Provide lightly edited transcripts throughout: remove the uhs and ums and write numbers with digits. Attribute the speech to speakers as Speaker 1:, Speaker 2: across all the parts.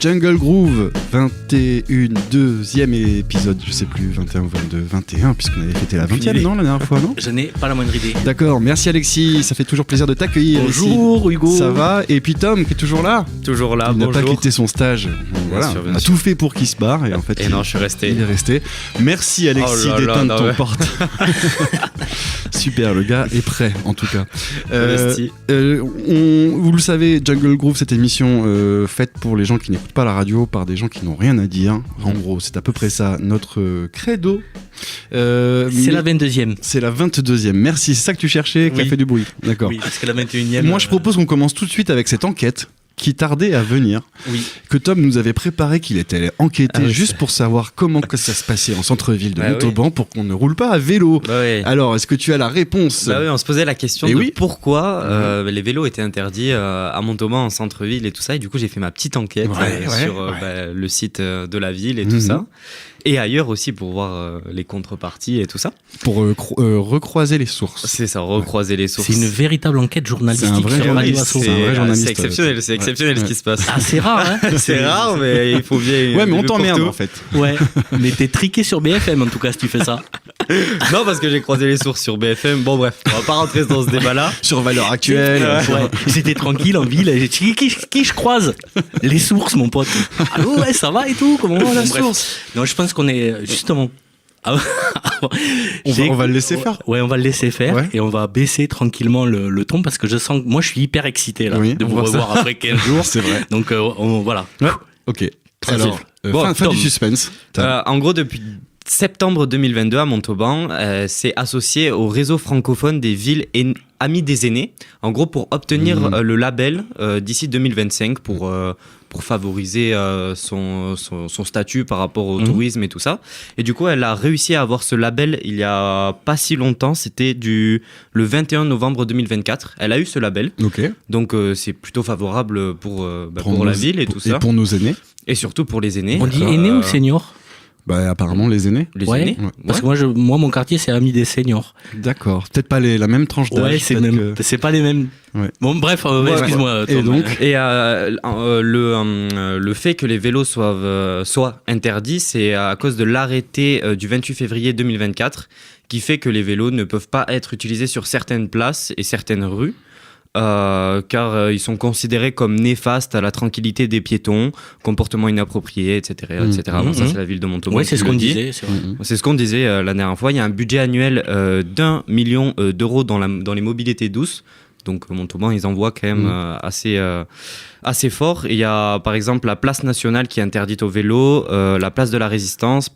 Speaker 1: Jungle Groove, 2e épisode, je sais plus, 21 ou 22, 21, puisqu'on avait fêté la 20e, non, la dernière fois, non ?
Speaker 2: Je n'ai pas la moindre idée.
Speaker 1: D'accord, merci Alexis, ça fait toujours plaisir de t'accueillir.
Speaker 2: Bonjour
Speaker 1: ici.
Speaker 2: Hugo.
Speaker 1: Ça va ? Et puis Tom, qui est toujours là ?
Speaker 3: Toujours là,
Speaker 1: il
Speaker 3: bonjour.
Speaker 1: Il n'a pas quitté son stage. Voilà,
Speaker 3: bien
Speaker 1: on a
Speaker 3: sûr.
Speaker 1: tout fait pour qu'il se barre, et en fait,
Speaker 3: non, je suis resté.
Speaker 1: Il est resté. Merci Alexis d'éteindre ton porte. Super, le gars est prêt, en tout cas. Vous le savez, Jungle Groove, cette émission faite pour les gens qui n'écoutent pas la radio, par des gens qui n'ont rien à dire. En gros, c'est à peu près ça, notre credo.
Speaker 2: C'est la 22e.
Speaker 1: C'est la 22e. Merci, c'est ça que tu cherchais, qui a fait du bruit. D'accord.
Speaker 2: Oui, parce que la 21e...
Speaker 1: Moi, je propose qu'on commence tout de suite avec cette enquête qui tardait à venir, que Tom nous avait préparé, qu'il était allé enquêter juste pour savoir comment que ça se passait en centre-ville de Montauban pour qu'on ne roule pas à vélo. Alors, est-ce que tu as la réponse ?
Speaker 3: On se posait la question de pourquoi les vélos étaient interdits à Montauban en centre-ville et tout ça, et du coup j'ai fait ma petite enquête sur le site de la ville et tout ça. Et ailleurs aussi pour voir les contreparties et tout ça.
Speaker 1: Pour recroiser les sources.
Speaker 3: C'est ça, recroiser les sources.
Speaker 2: C'est une véritable enquête journalistique.
Speaker 1: C'est un vrai journaliste.
Speaker 3: C'est exceptionnel, c'est exceptionnel ce qui se passe.
Speaker 2: Ah, c'est rare, hein.
Speaker 3: C'est rare, mais il faut bien...
Speaker 1: Ouais, mais on t'emmerde en fait.
Speaker 2: Ouais, mais t'es triqué sur BFM en tout cas si tu fais ça.
Speaker 3: Non, parce que j'ai croisé les sources sur BFM. Bon bref, on va pas rentrer dans ce débat-là.
Speaker 1: Sur Valeurs Actuelles.
Speaker 2: J'étais tranquille en ville et j'ai dit qui je croise ? Les sources, mon pote. Allô, ouais, ça va et tout ? Comment va la source ? Non, je pense qu'on est justement...
Speaker 1: on va le laisser faire.
Speaker 2: Ouais, on va le laisser faire et on va baisser tranquillement le ton parce que je sens que moi je suis hyper excité là de vous revoir après 15 jours.
Speaker 1: C'est vrai.
Speaker 2: Donc voilà.
Speaker 1: Ouais. Ok. Alors, fin du suspense.
Speaker 3: En gros, depuis septembre 2022 à Montauban, c'est associé au réseau francophone des villes amies des aînés. En gros, pour obtenir le label d'ici 2025 pour favoriser son statut par rapport au tourisme et tout ça. Et du coup, elle a réussi à avoir ce label il y a pas si longtemps. C'était le 21 novembre 2024. Elle a eu ce label.
Speaker 1: Okay.
Speaker 3: Donc, c'est plutôt favorable pour la ville et tout ça.
Speaker 1: Et pour nos aînés.
Speaker 3: Et surtout pour les aînés.
Speaker 2: On dit aînés ou seniors ?
Speaker 1: Bah apparemment les aînés.
Speaker 3: Les aînés.
Speaker 2: Parce que moi mon quartier c'est ami des seniors.
Speaker 1: D'accord. Peut-être pas la même tranche d'âge.
Speaker 2: Ouais, c'est pas les mêmes. Ouais. Bon bref, excuse-moi. Tom.
Speaker 1: Et
Speaker 3: le fait que les vélos soient interdits, c'est à cause de l'arrêté du 28 février 2024 qui fait que les vélos ne peuvent pas être utilisés sur certaines places et certaines rues. Car ils sont considérés comme néfastes à la tranquillité des piétons, comportement inapproprié, etc. etc. Bon, ça, c'est la ville de Montauban.
Speaker 2: Oui, c'est ce qu'on disait. C'est vrai.
Speaker 3: C'est ce qu'on disait la dernière fois. Il y a un budget annuel d'1 million d'euros dans les mobilités douces. Donc Montauban, ils envoient quand même assez fort. Et il y a par exemple la place nationale qui est interdite aux vélos, la place de la Résistance,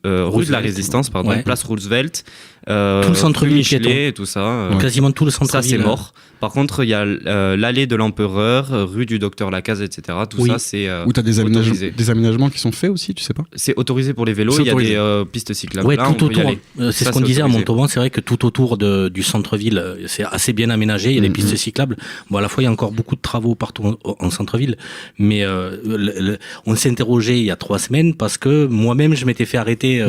Speaker 3: rue de la Résistance, place Roosevelt,
Speaker 2: tout le centre-ville
Speaker 3: Michelet et tout ça.
Speaker 2: Quasiment tout le centre-ville.
Speaker 3: Ça, c'est mort. Par contre, il y a l'allée de l'Empereur, rue du Docteur Lacaze, etc. Tout ça, c'est
Speaker 1: où tu as des aménagements qui sont faits aussi, tu sais pas ?
Speaker 3: C'est autorisé pour les vélos. Il y a des pistes cyclables.
Speaker 2: Ouais,
Speaker 3: là,
Speaker 2: tout autour. C'est ce qu'on disait à Montauban. C'est vrai que tout autour du centre-ville, c'est assez bien aménagé. Il y a des pistes cyclables. Bon, à la fois, il y a encore beaucoup de travaux partout en centre-ville. Mais on s'est interrogé il y a 3 semaines parce que moi-même, je m'étais fait arrêter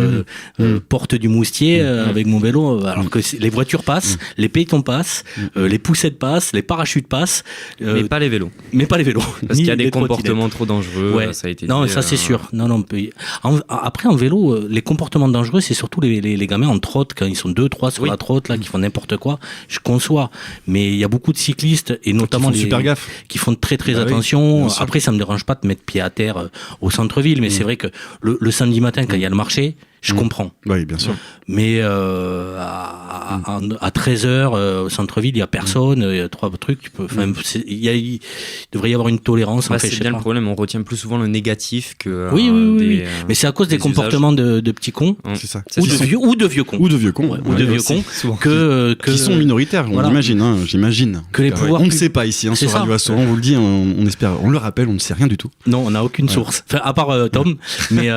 Speaker 2: porte du Moustier avec mon vélo. Alors que les voitures passent, les piétons passent, les poussettes passent, les parachutes passent.
Speaker 3: Mais pas les vélos. Parce qu'il y a des comportements trop dangereux.
Speaker 2: Ouais.
Speaker 3: Ça a été
Speaker 2: non,
Speaker 3: dit,
Speaker 2: ça c'est sûr. Non. Après, en vélo, les comportements dangereux, c'est surtout les gamins en trotte, quand ils sont 2-3 sur la trotte, là, qui font n'importe quoi. Je conçois. Mais il y a beaucoup de cyclistes, et notamment qui font très très attention. Après, ça me dérange pas de mettre pied à terre au centre-ville, mais c'est vrai que le samedi matin, quand il y a le marché, je comprends.
Speaker 1: Oui, bien sûr.
Speaker 2: Mais à 13h, au centre-ville, il n'y a personne, il y a 3 trucs. Il devrait y avoir une tolérance.
Speaker 3: C'est bien le problème, on retient plus souvent le négatif que.
Speaker 2: Oui. Mais c'est à cause des comportements de petits cons.
Speaker 1: C'est ça.
Speaker 2: Ou de vieux cons.
Speaker 1: Ou de vieux cons. Qui sont minoritaires, on imagine, j'imagine.
Speaker 2: Que les pouvoirs.
Speaker 1: On ne sait pas ici, sur Radio Assoran, on vous le dit, on espère, on le rappelle, on ne sait rien du tout.
Speaker 2: Non, on n'a aucune source. Enfin, à part Tom. Mais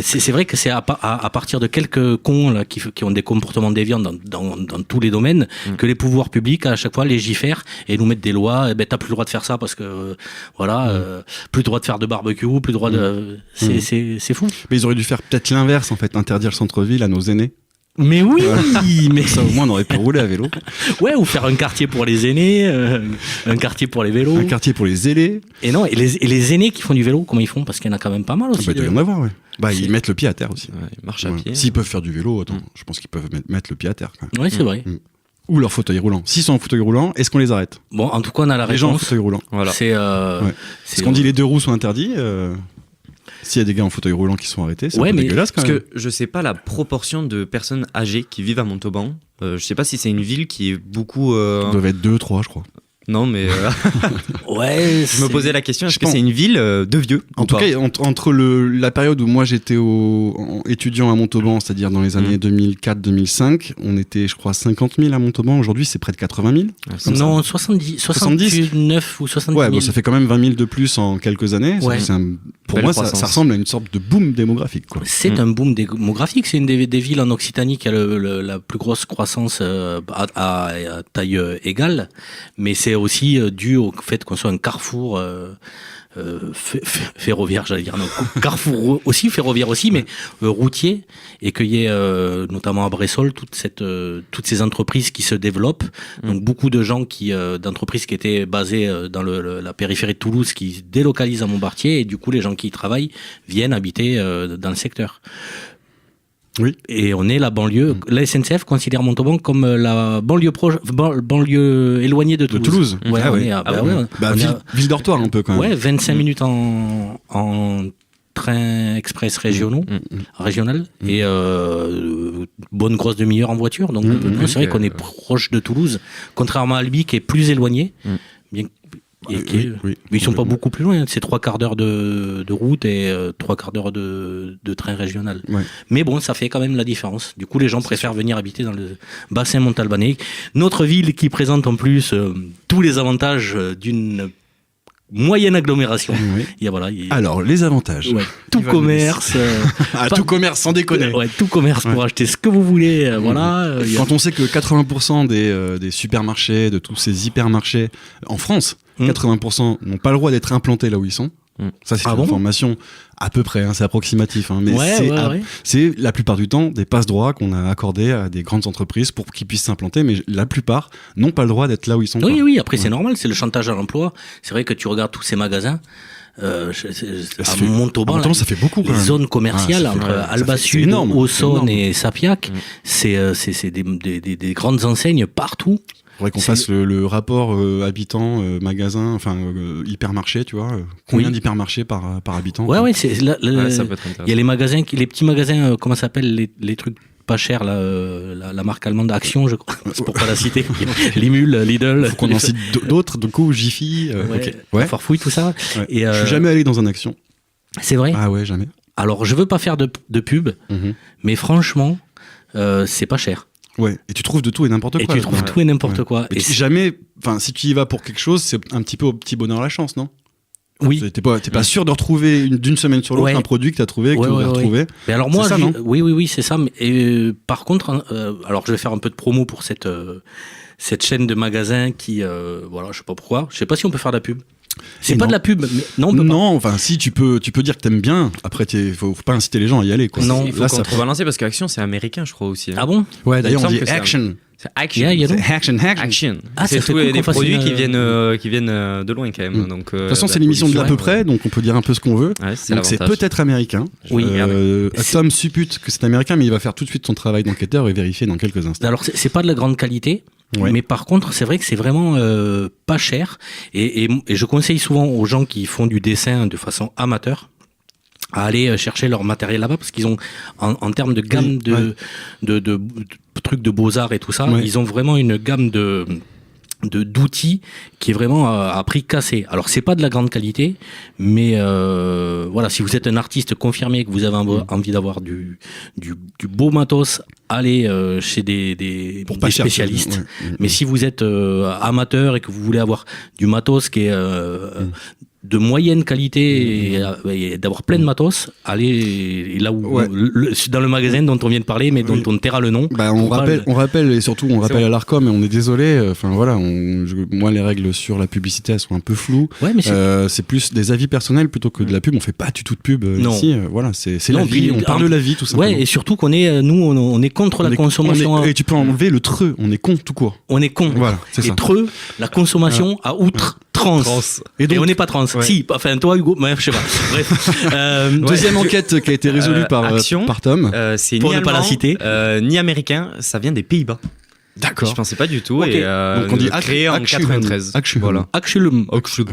Speaker 2: c'est vrai que c'est à partir de quelques cons là, qui ont des comportements déviants dans tous les domaines, que les pouvoirs publics à chaque fois légifèrent et nous mettent des lois. Et t'as plus le droit de faire ça parce que plus le droit de faire de barbecue, plus le droit de. C'est fou.
Speaker 1: Mais ils auraient dû faire peut-être l'inverse en fait, interdire le centre-ville à nos aînés.
Speaker 2: Mais oui, mais
Speaker 1: ça au moins on aurait pu rouler à vélo.
Speaker 2: Ouais, ou faire un quartier pour les aînés, un quartier pour les vélos.
Speaker 1: Un quartier pour les ailés.
Speaker 2: Et non, et les aînés qui font du vélo, comment ils font? Parce qu'il y en a quand même pas mal aussi.
Speaker 1: Il doit y en avoir, ouais. Ils mettent le pied à terre aussi.
Speaker 3: Ouais, ils marchent à pied.
Speaker 1: S'ils peuvent faire du vélo, je pense qu'ils peuvent mettre le pied à terre.
Speaker 2: Oui, c'est vrai.
Speaker 1: Ou leur fauteuil roulant. S'ils sont en fauteuil roulant, est-ce qu'on les arrête?
Speaker 2: Bon, en tout cas, on a la réponse.
Speaker 1: Les gens en fauteuil roulant.
Speaker 3: Voilà.
Speaker 1: Parce qu'on dit les 2 roues sont interdits. S'il y a des gars en fauteuil roulant qui sont arrêtés, c'est un peu dégueulasse quand même.
Speaker 3: Parce que je sais pas la proportion de personnes âgées qui vivent à Montauban. Je sais pas si c'est une ville qui est beaucoup.
Speaker 1: Ils doivent être 2, 3, je crois.
Speaker 3: Non, mais
Speaker 2: ouais,
Speaker 3: je me posais la question, est-ce que c'est une ville de vieux?
Speaker 1: En tout cas, entre la période où moi j'étais étudiant à Montauban, c'est-à-dire dans les années 2004-2005, on était, je crois, 50 000 à Montauban. Aujourd'hui, c'est près de 80 000.
Speaker 2: Non, 79 ou 70 000.
Speaker 1: Ouais, bon, ça fait quand même 20 000 de plus en quelques années.
Speaker 2: Ouais.
Speaker 1: Pour moi, ça ressemble à une sorte de boom démographique, quoi.
Speaker 2: C'est un boom démographique. C'est une des villes en Occitanie qui a la plus grosse croissance à taille égale. Mais c'est aussi dû au fait qu'on soit un carrefour ferroviaire, j'allais dire. Non, carrefour aussi, ferroviaire aussi, mais routier. Et qu'il y ait, notamment à Bressolles, toutes ces entreprises qui se développent. Donc beaucoup de gens d'entreprises qui étaient basées dans la périphérie de Toulouse, qui se délocalisent à Montbartier. Et du coup, les gens qui y travaillent viennent habiter dans le secteur.
Speaker 1: Oui.
Speaker 2: Et on est la banlieue. La SNCF considère Montauban comme la banlieue éloignée de Toulouse.
Speaker 1: Ouais, ville dortoir un peu quand même.
Speaker 2: Ouais, 25 minutes en train express régional et bonne grosse demi-heure en voiture. Donc c'est vrai qu'on est proche de Toulouse, contrairement à Albi qui est plus éloigné. Bien. Mais ils sont pas beaucoup plus loin, c'est 3 quarts d'heure de route et 3 quarts d'heure de train régional. Ouais. Mais bon, ça fait quand même la différence. Du coup, les gens préfèrent venir habiter dans le bassin montalbanais. Notre ville qui présente en plus tous les avantages d'une moyenne agglomération. Oui.
Speaker 1: Alors, les avantages.
Speaker 2: Ouais, tout commerce.
Speaker 1: Tout commerce, sans déconner.
Speaker 2: Tout commerce pour acheter ce que vous voulez.
Speaker 1: Quand on sait que 80% des supermarchés, de tous ces hypermarchés en France, 80% n'ont pas le droit d'être implantés là où ils sont. Ça, c'est une information à peu près, c'est approximatif. Mais c'est la plupart du temps des passe-droits qu'on a accordés à des grandes entreprises pour qu'ils puissent s'implanter, mais la plupart n'ont pas le droit d'être là où ils sont.
Speaker 2: Oui, après c'est normal, c'est le chantage à l'emploi. C'est vrai que tu regardes tous ces magasins. À
Speaker 1: Montauban, ça fait beaucoup.
Speaker 2: Les zones commerciales entre Alba Sud, Auxonne et Sapiac, c'est des grandes enseignes partout.
Speaker 1: Il faudrait qu'on fasse le rapport habitant-magasin, hypermarché, tu vois. Combien d'hypermarchés par habitant?
Speaker 2: Ouais, ça peut être intéressant. Il y a les magasins, les petits magasins, comment ça s'appelle, les trucs pas chers, la marque allemande Action, je crois, c'est pour pas la citer. Limul, Lidl.
Speaker 1: Faut qu'on en cite d'autres, du coup, Jiffy.
Speaker 2: Farfouille, tout ça.
Speaker 1: Ouais. Et je suis jamais allé dans un Action.
Speaker 2: C'est vrai?
Speaker 1: Ah ouais, jamais.
Speaker 2: Alors, je veux pas faire de pub, mais franchement, c'est pas cher.
Speaker 1: Ouais, et tu trouves de tout et n'importe quoi.
Speaker 2: Et tu trouves tout et n'importe quoi.
Speaker 1: Et jamais, si tu y vas pour quelque chose, c'est un petit peu au petit bonheur la chance, non?
Speaker 2: Oui.
Speaker 1: T'es pas sûr de retrouver d'une semaine sur l'autre un produit que t'as trouvé, que tu voudrais retrouver.
Speaker 2: Mais alors moi, oui, c'est ça. Et par contre, alors je vais faire un peu de promo pour cette chaîne de magasins qui, je sais pas pourquoi. Je sais pas si on peut faire de la pub. C'est pas de la pub, mais non.
Speaker 1: Si tu peux dire que t'aimes bien. Après, faut pas inciter les gens à y aller, quoi.
Speaker 3: Non, il faut qu'on trouve à lancer parce qu'Action c'est américain, je crois aussi.
Speaker 2: Ah bon?
Speaker 1: Ouais, d'ailleurs on dit Action.
Speaker 3: C'est Action.
Speaker 1: Action.
Speaker 3: C'est tous des produits qui viennent de loin quand même. Donc,
Speaker 1: de toute façon, c'est l'émission de l'à peu près, donc on peut dire un peu ce qu'on veut.
Speaker 3: Ouais,
Speaker 1: donc c'est peut-être américain.
Speaker 2: Oui.
Speaker 1: Tom suppute que c'est américain, mais il va faire tout de suite son travail d'enquêteur et vérifier dans quelques instants.
Speaker 2: Alors c'est pas de la grande qualité. Ouais. Mais par contre, c'est vrai que c'est vraiment pas cher. Et je conseille souvent aux gens qui font du dessin de façon amateur à aller chercher leur matériel là-bas, parce qu'ils ont, en termes de gamme de trucs de beaux-arts et tout ça, ils ont vraiment une gamme d'outils qui est vraiment à prix cassé. Alors c'est pas de la grande qualité, mais si vous êtes un artiste confirmé, que vous avez envie d'avoir du beau matos, allez chez des spécialistes. Mais si vous êtes amateur et que vous voulez avoir du matos qui est de moyenne qualité et d'avoir plein de matos, aller là où dans le magasin dont on vient de parler, mais dont on taira le nom.
Speaker 1: On rappelle et surtout on rappelle à l'Arcom, et on est désolé. Enfin voilà, moi les règles sur la publicité elles sont un peu floues. Ouais, mais c'est plus des avis personnels plutôt que de la pub. On fait pas du tout de pub ici. Voilà, c'est la vie. On parle de la vie tout simplement.
Speaker 2: Ouais, et surtout qu'on est on est contre la consommation.
Speaker 1: Et tu peux enlever le treux. On est con tout court.
Speaker 2: On est con.
Speaker 1: Voilà, c'est ça.
Speaker 2: Et treux, la consommation à outre. Trans. Et on n'est pas trans. Ouais. Si, enfin toi Hugo, je sais pas. Bref.
Speaker 1: Deuxième enquête qui a été résolue par Tom.
Speaker 3: C'est
Speaker 2: pour
Speaker 3: ni
Speaker 2: ne pas la citer,
Speaker 3: ni américain, ça vient des Pays-Bas.
Speaker 1: D'accord.
Speaker 3: Je pensais pas du tout. Okay.
Speaker 1: Donc on dit
Speaker 3: créé en 93.
Speaker 1: Voilà.
Speaker 2: Axulum.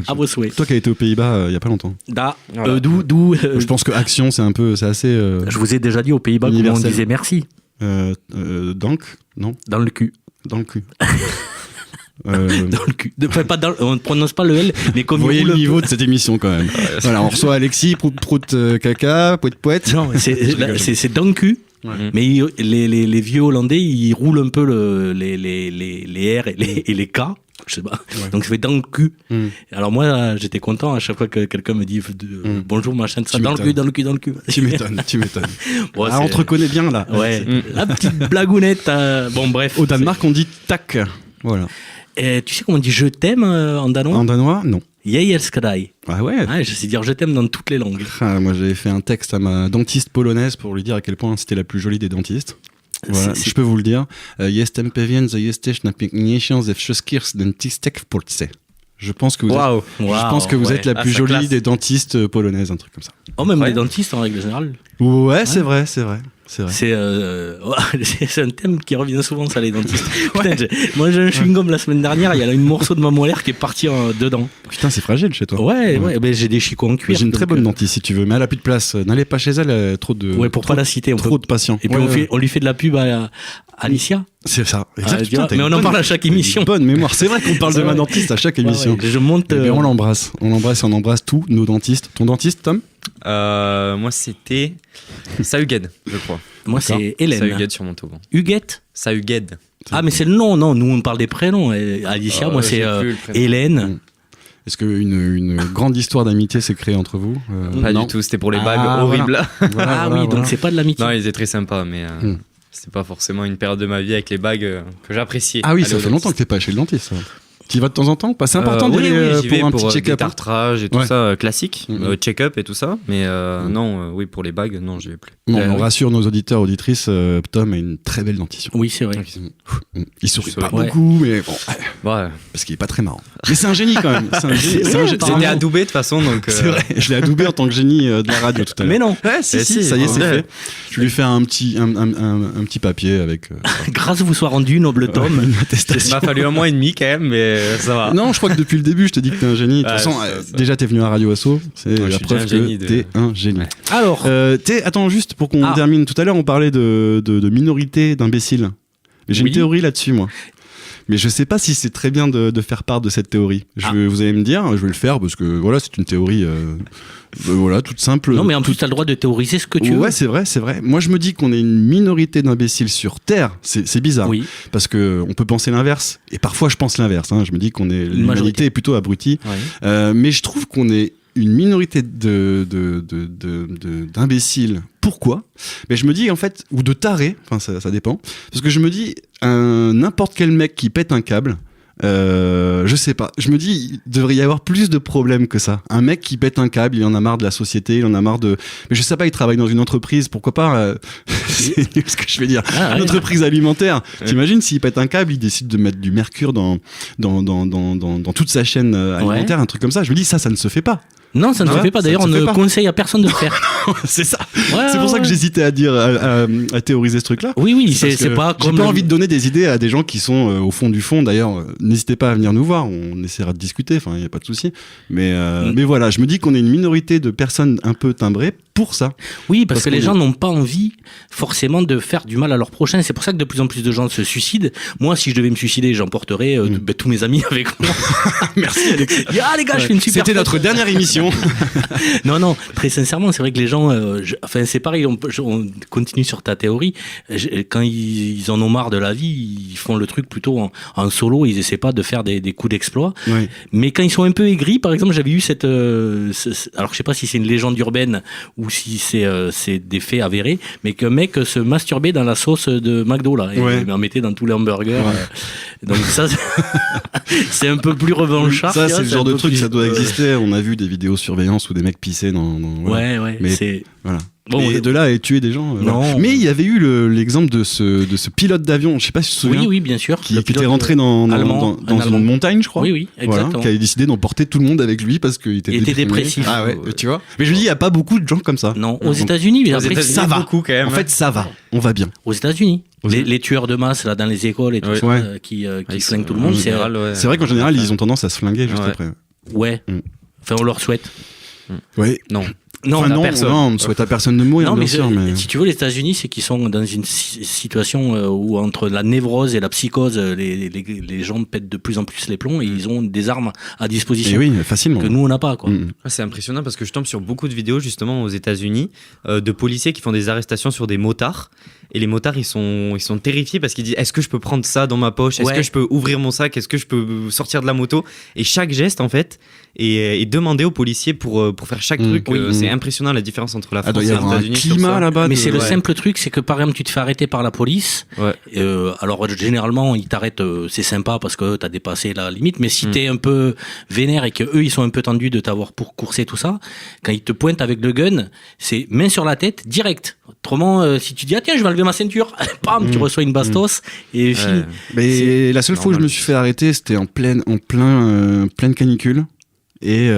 Speaker 2: À vos souhaits.
Speaker 1: Toi qui as été aux Pays-Bas il y a pas longtemps.
Speaker 2: Voilà. Je
Speaker 1: pense que action c'est assez.
Speaker 2: Je vous ai déjà dit aux Pays-Bas comment on disait merci.
Speaker 1: Donc non.
Speaker 2: Dans le cul.
Speaker 1: Dans le cui.
Speaker 2: Dans le cul. Enfin, on ne prononce pas le L, mais comme
Speaker 1: vous voyez le niveau de cette émission quand même. Voilà, on reçoit Alexis, prout caca, poète.
Speaker 2: Non, c'est dans le cul. Ouais. Mais les vieux Hollandais, ils roulent un peu les R et les K. Je sais pas. Ouais. Donc ça fait dans le cul. Alors moi, j'étais content à chaque fois que quelqu'un me dit bonjour machin, ça dans le cul.
Speaker 1: Tu m'étonnes. Bon, on te reconnaît bien là.
Speaker 2: Ouais. La petite blagounette. Bon bref.
Speaker 1: Au Danemark, on dit tac. Voilà.
Speaker 2: Et tu sais comment on dit je t'aime en danois ?
Speaker 1: En danois, non.
Speaker 2: Jeg elsker deg.
Speaker 1: Ah ouais.
Speaker 2: Je sais dire je t'aime dans toutes les langues.
Speaker 1: Moi j'avais fait un texte à ma dentiste polonaise pour lui dire à quel point c'était la plus jolie des dentistes. Voilà, je peux vous le dire. Jestem pewien, że jesteś najpiękniejszą ze wszystkich dentistek w Polsce. Je pense que vous êtes la plus jolie des dentistes polonaises, un truc comme ça.
Speaker 2: Oh, même les dentistes en règle générale.
Speaker 1: Ouais, c'est vrai.
Speaker 2: C'est un thème qui revient souvent, ça, les dentistes. Putain, moi j'ai un chewing-gum la semaine dernière, il y a une morceau de ma molaire qui est parti dedans.
Speaker 1: Putain, c'est fragile chez toi.
Speaker 2: Ouais, ben, j'ai des chicots en cuir.
Speaker 1: J'ai une très bonne dentiste si tu veux, mais elle a plus de place. N'allez pas chez elle, trop de.
Speaker 2: Ouais, pour pas la citer.
Speaker 1: Trop de patients.
Speaker 2: Et puis on lui fait de la pub à Alicia.
Speaker 1: C'est ça, exactement.
Speaker 2: Mais on en parle à chaque émission.
Speaker 1: Bonne mémoire. C'est vrai qu'on parle de ma dentiste à chaque émission.
Speaker 2: Je monte.
Speaker 1: On l'embrasse. On embrasse tous nos dentistes. Ton dentiste, Tom ?
Speaker 3: Moi, c'était Sauged, je crois.
Speaker 2: Moi, c'est Hélène.
Speaker 3: Sauged sur Montauban.
Speaker 2: Huguette ?
Speaker 3: Sauged.
Speaker 2: Ah, mais c'est le nom. Non, nous, on parle des prénoms. Alicia, moi, c'est Hélène.
Speaker 1: Est-ce qu'une grande histoire d'amitié s'est créée entre vous ?
Speaker 3: Pas du tout, c'était pour les bagues horribles.
Speaker 2: Voilà. Donc c'est pas de l'amitié.
Speaker 3: Non, ils étaient très sympas, mais c'était pas forcément une période de ma vie avec les bagues que j'appréciais.
Speaker 1: Ah oui, ça fait longtemps que t'es pas chez le dentiste. Tu y vas de temps en temps ? C'est important d'y aller pour un petit check-up.
Speaker 3: Tartrage et tout ça, classique, check-up et tout ça. Mais non, pour les bagues, non, j'y vais plus.
Speaker 1: Non, on rassure nos auditeurs, auditrices, Tom a une très belle dentition.
Speaker 2: Oui, c'est vrai.
Speaker 1: Il sourit pas beaucoup, mais bon, parce qu'il est pas très marrant. Mais c'est un génie quand même.
Speaker 3: C'était adoubé de toute façon, donc.
Speaker 1: C'est vrai, je l'ai adoubé en tant que génie de la radio tout à l'heure.
Speaker 2: Mais non.
Speaker 1: Ouais, si, ça y est, c'est fait. Je lui fais un petit papier avec.
Speaker 2: Grâce vous soit rendu, noble Tom.
Speaker 1: Une attestation.
Speaker 3: Il m'a fallu un mois et demi quand même, mais ça va.
Speaker 1: Non, je crois que depuis le début, je te dis que t'es un génie. De toute façon, déjà t'es venu à Radio Asso, c'est la preuve que t'es un génie.
Speaker 2: Alors,
Speaker 1: attends, juste pour qu'on termine. Tout à l'heure, on parlait de minorité d'imbéciles. J'ai une théorie là-dessus, moi. Mais je sais pas si c'est très bien de faire part de cette théorie. Vous allez me dire, je vais le faire parce que voilà, c'est une théorie toute simple.
Speaker 2: Non, mais en plus, tu as le droit de théoriser ce que tu veux.
Speaker 1: Ouais, c'est vrai. Moi, je me dis qu'on est une minorité d'imbéciles sur Terre. C'est bizarre. Oui. Parce qu'on peut penser l'inverse. Et parfois, je pense l'inverse. Je me dis qu'on est l'humanité est plutôt abrutie. Oui. Mais je trouve qu'on est une minorité d'imbéciles. Pourquoi ? Mais je me dis en fait, ou de tarés, enfin ça dépend, parce que je me dis n'importe quel mec qui pète un câble, je sais pas, je me dis il devrait y avoir plus de problèmes que ça. Un mec qui pète un câble, il en a marre de la société, il en a marre de, mais je sais pas, il travaille dans une entreprise, pourquoi pas c'est nul ce que je vais dire, une entreprise alimentaire. T'imagines s'il pète un câble, il décide de mettre du mercure dans toute sa chaîne alimentaire, un truc comme ça. Je me dis ça ne se fait pas.
Speaker 2: Non, ça ne se fait pas. D'ailleurs, on ne conseille à personne de le faire.
Speaker 1: C'est ça. C'est pour ça que j'hésitais à dire, à théoriser ce truc-là.
Speaker 2: Oui, c'est pas comme.
Speaker 1: J'ai pas envie de donner des idées à des gens qui sont au fond du fond. D'ailleurs, n'hésitez pas à venir nous voir. On essaiera de discuter. Enfin, il y a pas de souci. Mais voilà, je me dis qu'on est une minorité de personnes un peu timbrées pour ça. Oui, parce que les gens n'ont pas envie forcément de faire du mal à leur prochain. C'est pour ça que de plus en plus de gens se suicident. Moi, si je devais me suicider, j'emporterais tous mes amis avec moi. Merci Alexis. Les gars, je fais une super. C'était notre dernière émission. Non, très sincèrement, c'est vrai que les gens,
Speaker 2: enfin c'est pareil, on continue sur ta théorie. Quand ils en ont marre de la vie, ils font le truc plutôt en solo, ils essaient pas de faire des coups d'exploit. Oui. Mais quand ils sont un peu aigris, par exemple, j'avais eu alors je sais pas si c'est une légende urbaine ou si c'est des faits avérés, mais qu'un mec se masturbait dans la sauce de McDo là, et il en mettait dans tous les hamburgers. Donc ça, c'est un peu plus revanchard.
Speaker 1: Ça, c'est le genre de truc, ça doit exister. On a vu des vidéos de surveillance où des mecs pissaient dans
Speaker 2: ouais, mais
Speaker 1: c'est voilà. Bon, et de là à tuer des gens.
Speaker 2: Non.
Speaker 1: Voilà. Mais il y avait eu l'exemple de ce pilote d'avion, je sais pas si tu te souviens.
Speaker 2: Oui, bien sûr.
Speaker 1: Qui était rentré dans une montagne, je crois.
Speaker 2: Oui, exactement.
Speaker 1: Voilà, qui avait décidé d'emporter tout le monde avec lui parce qu'il était
Speaker 2: dépressif.
Speaker 1: Ah ouais, tu vois. Mais je me dis, il y a pas beaucoup de gens comme ça.
Speaker 2: Non, aux États-Unis, mais après,
Speaker 1: ça va beaucoup quand même. En fait, ça va. On va bien.
Speaker 2: Aux États-unis. Les tueurs de masse là dans les écoles et tout ça, qui flinguent tout le monde, c'est
Speaker 1: vrai qu'en général, ils ont tendance à se flinguer juste après.
Speaker 2: Ouais. Enfin, on leur souhaite.
Speaker 1: Ouais.
Speaker 2: Non,
Speaker 1: on ne souhaite à personne de mourir, bien sûr. Mais
Speaker 2: si tu veux, les États-Unis, c'est qu'ils sont dans une situation où entre la névrose et la psychose, les gens pètent de plus en plus les plombs et ils ont des armes à disposition.
Speaker 1: Et oui, facilement.
Speaker 2: Que nous, on n'a pas, quoi.
Speaker 3: C'est impressionnant parce que je tombe sur beaucoup de vidéos, justement, aux États-Unis, de policiers qui font des arrestations sur des motards. Et les motards, ils sont terrifiés parce qu'ils disent, est-ce que je peux prendre ça dans ma poche? Est-ce que je peux ouvrir mon sac? Est-ce que je peux sortir de la moto? Et chaque geste, en fait, est demandé aux policiers pour faire chaque truc. C'est impressionnant la différence entre la France et les États-Unis.
Speaker 1: Climat là-bas.
Speaker 2: Mais c'est le simple truc, c'est que par exemple, tu te fais arrêter par la police. Alors généralement, ils t'arrêtent, c'est sympa parce que t'as dépassé la limite. Mais si t'es un peu vénère et que eux, ils sont un peu tendus de t'avoir pour courser tout ça, quand ils te pointent avec le gun, c'est main sur la tête, direct. Autrement, si tu dis tiens, je vais enlever ma ceinture, bam, tu reçois une bastos et fini.
Speaker 1: Mais la seule fois où je me suis fait arrêter, c'était en pleine canicule. Et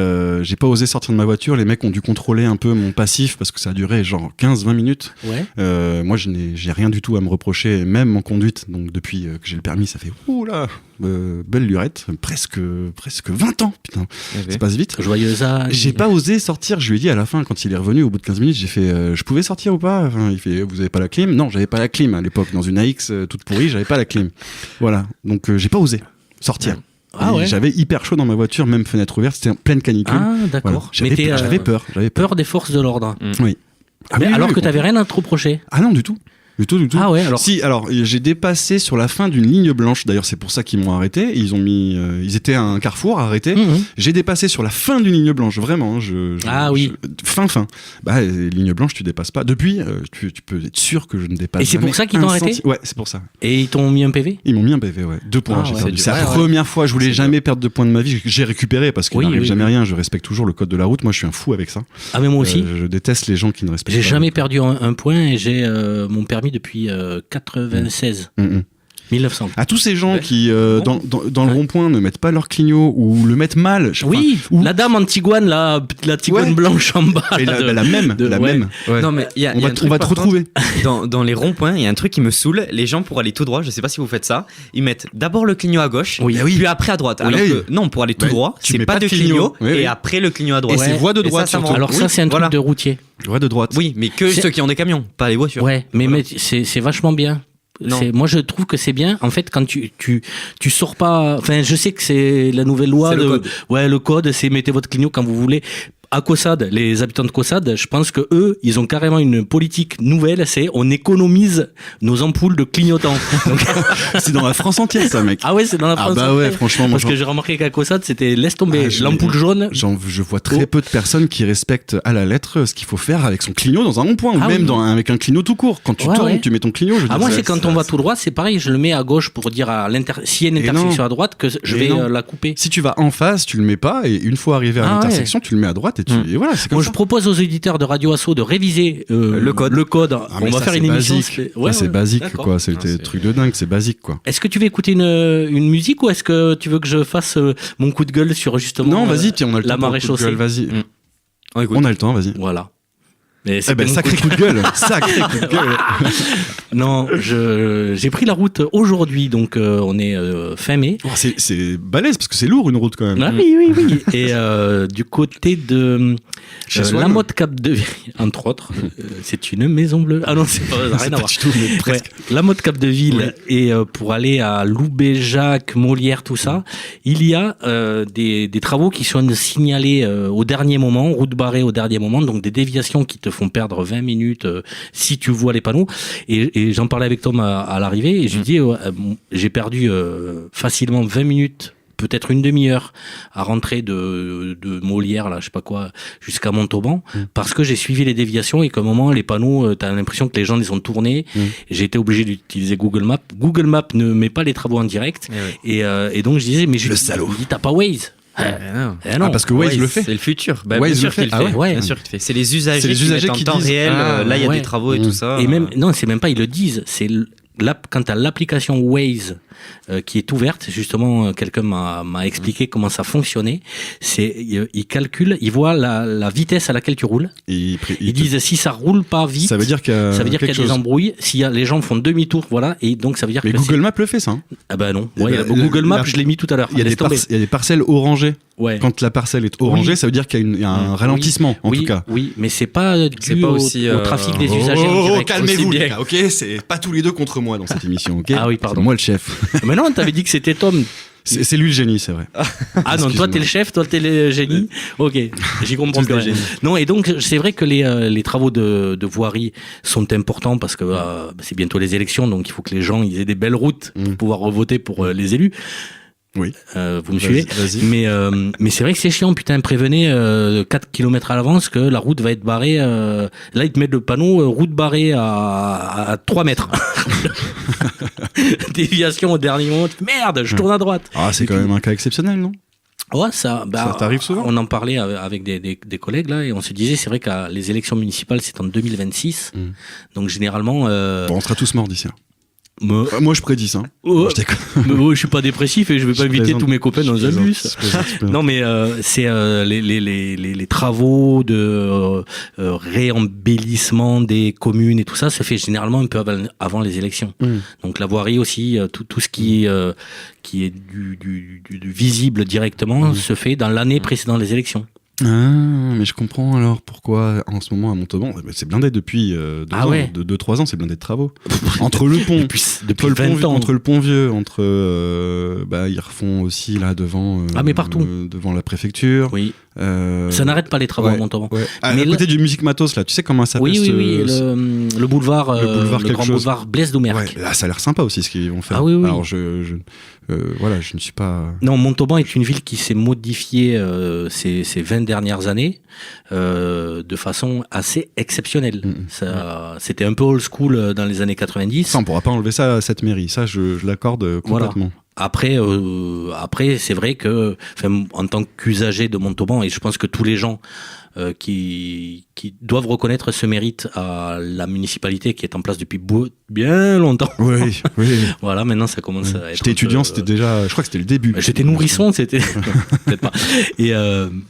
Speaker 1: j'ai pas osé sortir de ma voiture. Les mecs ont dû contrôler un peu mon passif parce que ça a duré genre 15-20 minutes. Moi, j'ai rien du tout à me reprocher, même en conduite. Donc depuis que j'ai le permis, ça fait belle lurette, presque 20 ans. Putain, ça passe vite.
Speaker 2: Joyeuse âge.
Speaker 1: J'ai pas osé sortir. Je lui ai dit à la fin, quand il est revenu au bout de 15 minutes, j'ai fait je pouvais sortir ou pas? Enfin, il fait vous avez pas la clim? Non, j'avais pas la clim à l'époque. Dans une AX toute pourrie, j'avais pas la clim. Voilà. Donc j'ai pas osé sortir. J'avais hyper chaud dans ma voiture, même fenêtre ouverte, c'était en pleine canicule.
Speaker 2: Ah, d'accord.
Speaker 1: Voilà. J'avais peur.
Speaker 2: Peur des forces de l'ordre.
Speaker 1: Oui.
Speaker 2: Alors que t'avais rien à te reprocher.
Speaker 1: Ah non, du tout. Du tout.
Speaker 2: Ah ouais, alors.
Speaker 1: Si, alors, j'ai dépassé sur la fin d'une ligne blanche. D'ailleurs, c'est pour ça qu'ils m'ont arrêté. Ils étaient à un carrefour arrêtés. J'ai dépassé sur la fin d'une ligne blanche, vraiment. Fin. Ligne blanche, tu dépasses pas. Depuis, tu peux être sûr que je ne dépasse pas.
Speaker 2: Et c'est pour ça qu'ils t'ont arrêté?
Speaker 1: Ouais, c'est pour ça.
Speaker 2: Et ils t'ont mis un PV?
Speaker 1: Ils m'ont mis un PV, ouais. 2 points, j'ai perdu. C'est la première fois, je voulais jamais perdre de points de ma vie. J'ai récupéré parce qu'il n'arrive jamais rien. Je respecte toujours le code de la route. Moi, je suis un fou avec ça.
Speaker 2: Ah, mais moi aussi.
Speaker 1: Je déteste les gens qui ne respectent pas.
Speaker 2: J'ai jamais perdu un point et j'ai mon permis depuis 96. 1900.
Speaker 1: À tous ces gens qui, dans le rond-point, ne mettent pas leur clignot ou le mettent mal.
Speaker 2: La dame en Tiguan, la Tiguan blanche en bas.
Speaker 1: La même.
Speaker 3: Ouais. Non, mais
Speaker 1: on va te retrouver.
Speaker 3: Dans les ronds-points, il y a un truc qui me saoule. Les gens, pour aller tout droit, je sais pas si vous faites ça, ils mettent d'abord le clignot à gauche, puis après à droite. Alors que non, pour aller tout droit, c'est pas de clignot, et après le clignot à droite.
Speaker 1: Et c'est voie de droite.
Speaker 2: Alors ça, c'est un truc de routier.
Speaker 1: Voie de droite.
Speaker 3: Oui, mais que ceux qui ont des camions, pas les voitures.
Speaker 2: Ouais, mais c'est vachement bien. Moi, je trouve que c'est bien. En fait, quand tu sors pas, enfin, je sais que c'est la nouvelle loi. Le code, c'est mettez votre clignot quand vous voulez. À Caussade, les habitants de Caussade, je pense que eux, ils ont carrément une politique nouvelle, c'est on économise nos ampoules de clignotants. Donc...
Speaker 1: c'est dans la France entière, ça, mec.
Speaker 2: Ah ouais, c'est dans la France entière.
Speaker 1: Ah bah ouais, franchement.
Speaker 2: Parce que j'ai remarqué qu'à Caussade, c'était laisse tomber l'ampoule jaune.
Speaker 1: Je vois très peu de personnes qui respectent à la lettre ce qu'il faut faire avec son clignot dans un rond-point, ou même avec un clignot tout court. Quand tu tournes, tu mets ton clignot.
Speaker 2: Moi, c'est quand on va tout droit, c'est pareil, je le mets à gauche pour dire s'il y a une intersection à droite, que je vais la couper.
Speaker 1: Si tu vas en face, tu le mets pas, et une fois arrivé à l'intersection, tu le mets à droite, et voilà, c'est comme
Speaker 2: Moi, je propose aux auditeurs de Radio Asso de réviser le code. On va faire une émission.
Speaker 1: C'est basique, quoi. C'est des trucs de dingue, c'est basique, quoi.
Speaker 2: Est-ce que tu veux écouter une musique ou est-ce que tu veux que je fasse mon coup de gueule sur justement
Speaker 1: Non, vas-y, on a le temps.
Speaker 2: La marée chaussée.
Speaker 1: Vas-y. On a le temps, vas-y.
Speaker 2: Voilà.
Speaker 1: Mais sacré coup de gueule. Sacré coup de gueule.
Speaker 2: Non, j'ai pris la route aujourd'hui, donc on est fin mai.
Speaker 1: Oh, c'est balèze parce que c'est lourd une route quand même.
Speaker 2: Ah, oui. Et du côté de la Motte Cap de Ville, entre autres, c'est une maison bleue. Ah non, c'est pas rien à voir. La Motte Cap de Ville et pour aller à Loubéjac, Molière, tout ça, il y a des travaux qui sont signalés au dernier moment, route barrée au dernier moment, donc des déviations qui te te font perdre 20 minutes si tu vois les panneaux. Et j'en parlais avec Tom à l'arrivée et je lui dis j'ai perdu facilement 20 minutes, peut-être une demi-heure à rentrer de Molière, là, je sais pas quoi, jusqu'à Montauban, parce que j'ai suivi les déviations et qu'à un moment, les panneaux, t'as l'impression que les gens les ont tournés. J'ai été obligé d'utiliser Google Maps. Google Maps ne met pas les travaux en direct. Et donc, je disais, mais le salaud, il dit, t'as pas Waze?
Speaker 1: Non, parce que Waze le fait.
Speaker 3: C'est le futur.
Speaker 1: Waze le fait.
Speaker 3: Bien sûr qu'il le fait. C'est les usagers qui mettent en temps réel. Là, il y a des travaux et tout ça.
Speaker 2: Et même, non, c'est même pas, ils le disent. C'est quand tu as l'application Waze qui est ouverte, justement, quelqu'un m'a expliqué comment ça fonctionnait. Il calcule, il voit la vitesse à laquelle tu roules. Ils disent si ça roule pas vite,
Speaker 1: ça veut dire qu'il y a
Speaker 2: des embrouilles. Si les gens font demi-tour, voilà, et donc ça veut dire
Speaker 1: que Google Maps le fait ça.
Speaker 2: Ah bah non. Google Maps, je l'ai mis tout à l'heure.
Speaker 1: Il y a des parcelles orangées.
Speaker 2: Ouais.
Speaker 1: Quand la parcelle est orangée, ça veut dire qu'il y a un ralentissement, en tout cas.
Speaker 2: Oui, mais c'est pas dû au trafic des usagers en direct.
Speaker 1: Calmez-vous, les gars, ok? C'est pas tous les deux contre moi dans cette émission, ok?
Speaker 2: Ah oui, pardon.
Speaker 1: C'est moi le chef.
Speaker 2: Mais non, t'avais dit que c'était Tom.
Speaker 1: C'est lui le génie, c'est vrai.
Speaker 2: Ah non, toi t'es le chef, toi t'es le génie. Ok, j'y comprends plus rien. Non, et donc c'est vrai que les travaux de voirie sont importants parce que c'est bientôt les élections, donc il faut que les gens ils aient des belles routes pour pouvoir voter pour les élus.
Speaker 1: Oui.
Speaker 2: Vous me suivez. Mais c'est vrai que c'est chiant, putain, prévenez 4 km à l'avance que la route va être barrée. Là, ils te mettent le panneau route barrée à 3 mètres. Déviation au dernier moment. Merde, je tourne à droite.
Speaker 1: Ah, c'est quand même un cas exceptionnel, non?
Speaker 2: Ouais, ça
Speaker 1: t'arrive souvent.
Speaker 2: On en parlait avec des collègues là et on se disait, c'est vrai que les élections municipales c'est en 2026. Donc généralement.
Speaker 1: Bon, on sera tous morts d'ici là. Moi je prédis ça.
Speaker 2: Je suis pas dépressif et je vais pas inviter tous mes copains dans un bus. Non mais c'est les travaux de réembellissement des communes et tout ça se fait généralement un peu avant les élections. Donc la voirie aussi, tout ce qui est du visible directement se fait dans l'année précédant les élections.
Speaker 1: Ah, mais je comprends alors pourquoi en ce moment à Montauban, c'est blindé depuis 2-3 ans, c'est blindé de travaux. Entre le pont,
Speaker 2: depuis 20 ans.
Speaker 1: Entre le pont vieux, ils refont aussi là devant.
Speaker 2: Mais partout.
Speaker 1: Devant la préfecture.
Speaker 2: Oui. Ça n'arrête pas les travaux à Montauban.
Speaker 1: Ouais. À côté du Musique Matos là, tu sais comment ça s'appelle?
Speaker 2: Oui, le boulevard, le grand boulevard Blaise Doumerc.
Speaker 1: Ouais, là, ça a l'air sympa aussi ce qu'ils vont faire.
Speaker 2: Ah oui.
Speaker 1: Alors je ne suis pas.
Speaker 2: Non, Montauban est une ville qui s'est modifiée ces 20 dernières années de façon assez exceptionnelle. C'était un peu old school dans les années 90.
Speaker 1: Ça, on pourra pas enlever ça à cette mairie. Ça, je l'accorde complètement.
Speaker 2: Voilà. Après, c'est vrai que, en tant qu'usager de Montauban, et je pense que tous les gens qui doivent reconnaître ce mérite à la municipalité qui est en place depuis bien longtemps.
Speaker 1: Oui.
Speaker 2: Voilà, maintenant ça commence à être.
Speaker 1: J'étais étudiant, c'était déjà, je crois que c'était le début.
Speaker 2: J'étais nourrisson, c'était peut-être pas. Et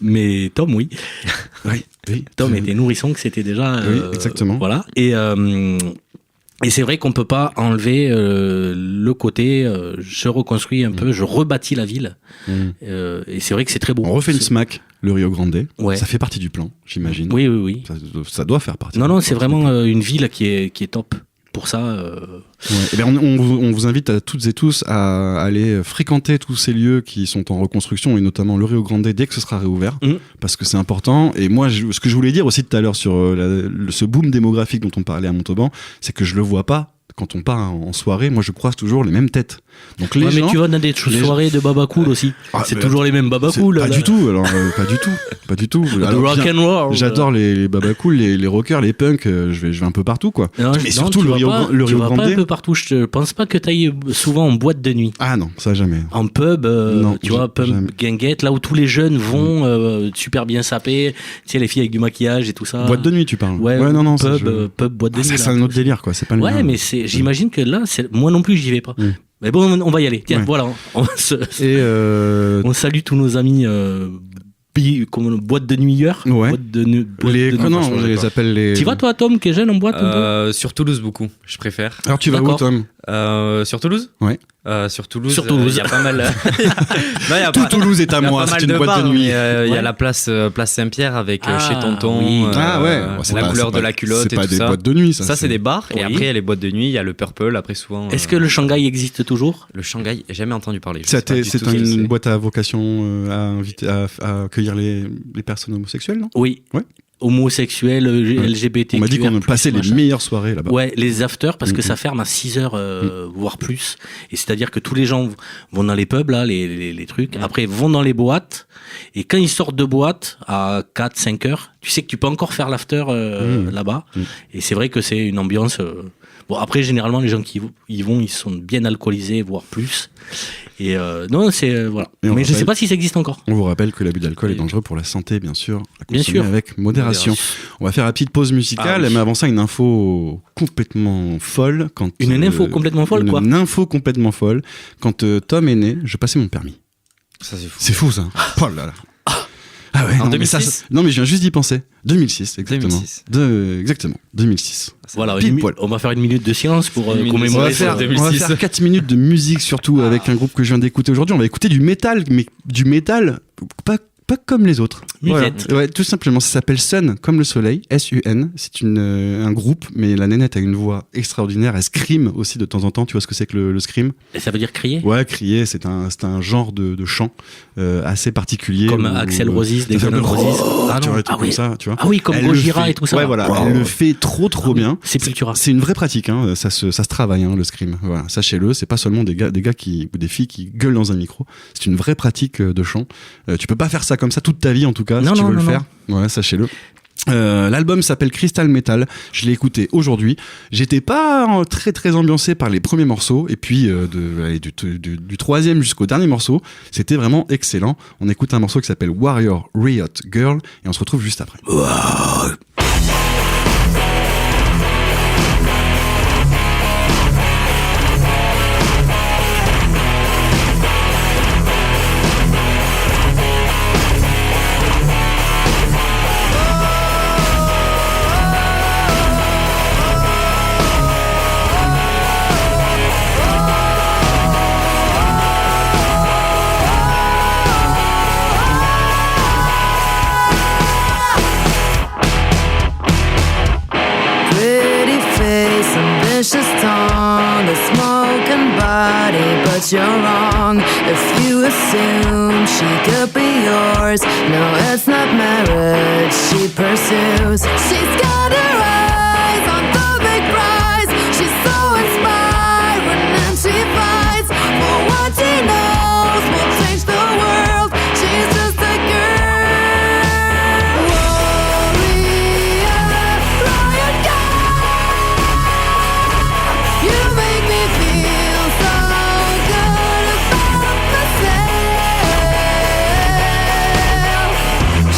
Speaker 2: mais Tom, oui. Tom était nourrisson, que c'était déjà.
Speaker 1: Oui, exactement.
Speaker 2: Voilà. Et c'est vrai qu'on peut pas enlever le côté je reconstruis un peu, je rebâtis la ville. Et c'est vrai que c'est très beau.
Speaker 1: On refait une SMAC, le Rio Grande.
Speaker 2: Ouais.
Speaker 1: Ça fait partie du plan, j'imagine.
Speaker 2: Oui.
Speaker 1: Ça doit faire partie.
Speaker 2: Non, c'est vraiment une ville qui est top. Pour ça.
Speaker 1: Eh bien, on vous invite à toutes et tous à aller fréquenter tous ces lieux qui sont en reconstruction et notamment le Rio Grande dès que ce sera réouvert parce que c'est important. Et moi, ce que je voulais dire aussi tout à l'heure sur ce boom démographique dont on parlait à Montauban, c'est que je le vois pas. Quand on part en soirée, moi je croise toujours les mêmes têtes. Donc les gens,
Speaker 2: mais tu vas dans des soirées de baba cool aussi. C'est toujours les mêmes baba cool.
Speaker 1: Pas du tout. Alors pas du tout.
Speaker 2: Alors, rock and roll.
Speaker 1: J'adore les baba cool, les rockers, les punks. Je vais un peu partout quoi.
Speaker 2: Mais surtout le Rio Grande. Pas un peu partout. Je pense pas que tu ailles souvent en boîte de nuit.
Speaker 1: Ah non, ça jamais.
Speaker 2: En pub, tu vois, pub guinguette, là où tous les jeunes vont super bien sapés. Tu sais, les filles avec du maquillage et tout ça.
Speaker 1: Boîte de nuit, tu parles.
Speaker 2: Ouais, non. Pub, boîte de nuit.
Speaker 1: C'est un autre délire quoi. C'est pas le
Speaker 2: mien. Ouais, mais j'imagine que là, moi non plus, j'y vais pas. Mais bon, on va y aller. Tiens, voilà. On salue tous nos amis comme boîte de nuiteurs.
Speaker 1: Ouais. On les appelle les.
Speaker 2: Tu vas toi, Tom, qui est jeune en boîte un peu
Speaker 3: sur Toulouse beaucoup, je préfère.
Speaker 1: Alors tu vas où, Tom?
Speaker 3: Sur Toulouse?
Speaker 1: Ouais.
Speaker 3: Sur Toulouse,
Speaker 2: il
Speaker 3: y a pas mal.
Speaker 1: Toulouse est à moi, c'est une boîte de nuit.
Speaker 3: Il y a la place Saint-Pierre avec chez Tonton.
Speaker 2: Oui.
Speaker 3: La couleur de la culotte et tout ça.
Speaker 1: C'est pas des boîtes de nuit, ça.
Speaker 3: Ça, c'est des bars. Et après, il y a les boîtes de nuit, il y a le Purple, après souvent.
Speaker 2: Est-ce que le Shanghai existe toujours?
Speaker 3: Le Shanghai, j'ai jamais entendu parler.
Speaker 1: C'est une boîte à vocation à accueillir les personnes homosexuelles, non?
Speaker 2: Oui.
Speaker 1: Ouais.
Speaker 2: homosexuels, LGBT.
Speaker 1: On m'a dit qu'on passait les meilleures soirées là-bas.
Speaker 2: Ouais, les afters, parce que ça ferme à 6h, voire plus. Et c'est-à-dire que tous les gens vont dans les pubs, là, les trucs. Après, vont dans les boîtes. Et quand ils sortent de boîte à 4-5 heures, tu sais que tu peux encore faire l'after là-bas. Et c'est vrai que c'est une ambiance... Bon, après, généralement, les gens qui y vont, ils sont bien alcoolisés, voire plus. Et non, c'est... voilà. Mais je ne sais pas si ça existe encore.
Speaker 1: On vous rappelle que l'abus d'alcool est dangereux pour la santé, bien sûr. À consommer avec modération. On va faire une petite pause musicale, mais avant ça, une info complètement folle.
Speaker 2: Une info complètement folle, quoi.
Speaker 1: Une info complètement folle. Quand Tom est né, je passais mon permis.
Speaker 3: Ça, c'est fou.
Speaker 1: C'est fou, ça. Oh là là. Ah ouais,
Speaker 3: en 2006
Speaker 1: non, mais je viens juste d'y penser. 2006, exactement. 2006.
Speaker 2: Voilà, on va faire une minute de silence pour commémorer ça.
Speaker 1: On va faire 4 minutes de musique, surtout avec un groupe que je viens d'écouter aujourd'hui. On va écouter du métal, mais du métal pas comme les autres. Voilà. Ouais, tout simplement, ça s'appelle Sun, comme le soleil, S-U-N. C'est un groupe, mais la nénette a une voix extraordinaire. Elle scream aussi de temps en temps. Tu vois ce que c'est que le scream?
Speaker 2: Et ça veut dire crier?
Speaker 1: Ouais, crier, c'est un genre de chant assez particulier.
Speaker 2: Comme Axel Roses, des Guns N' Roses.
Speaker 1: Comme ça, tu vois.
Speaker 2: Ah oui, comme Gojira et tout ça.
Speaker 1: Ouais, voilà. Elle le fait trop bien.
Speaker 2: C'est Sepultura.
Speaker 1: C'est une vraie pratique, hein. Ça se travaille, hein, le scream. Voilà. Sachez-le, c'est pas seulement des gars ou des filles qui gueulent dans un micro. C'est une vraie pratique de chant. Tu peux pas faire ça comme ça toute ta vie, en tout cas, si tu veux le faire. Ouais, sachez-le. L'album s'appelle Crystal Metal. Je l'ai écouté aujourd'hui. J'étais pas très très ambiancé par les premiers morceaux, et puis du troisième jusqu'au dernier morceau, c'était vraiment excellent. On écoute un morceau qui s'appelle Warrior Riot Girl, et on se retrouve juste après.
Speaker 4: A smoking body, but you're wrong if you assume she could be yours. No, it's not marriage she pursues. She's got her eyes on the big prize. She's so inspiring and she fights for what she knows will change the world. She's just a girl. Warrior, riot girl. You make me feel so good about myself.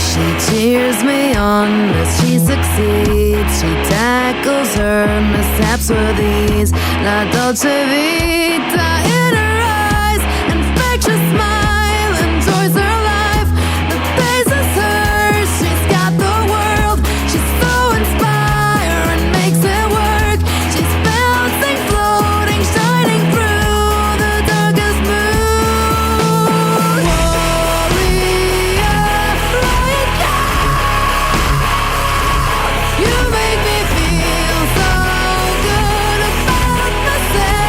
Speaker 4: She cheers me on as she succeeds. She tackles her mishaps with ease. La Dolce Vita in her eyes, infectious smile, enjoys her life. The face is hers, she's got the world. She's so inspiring, makes it work. She's bouncing, floating, shining through the darkest moon. Warrior, riot girl. You make me feel so good about myself.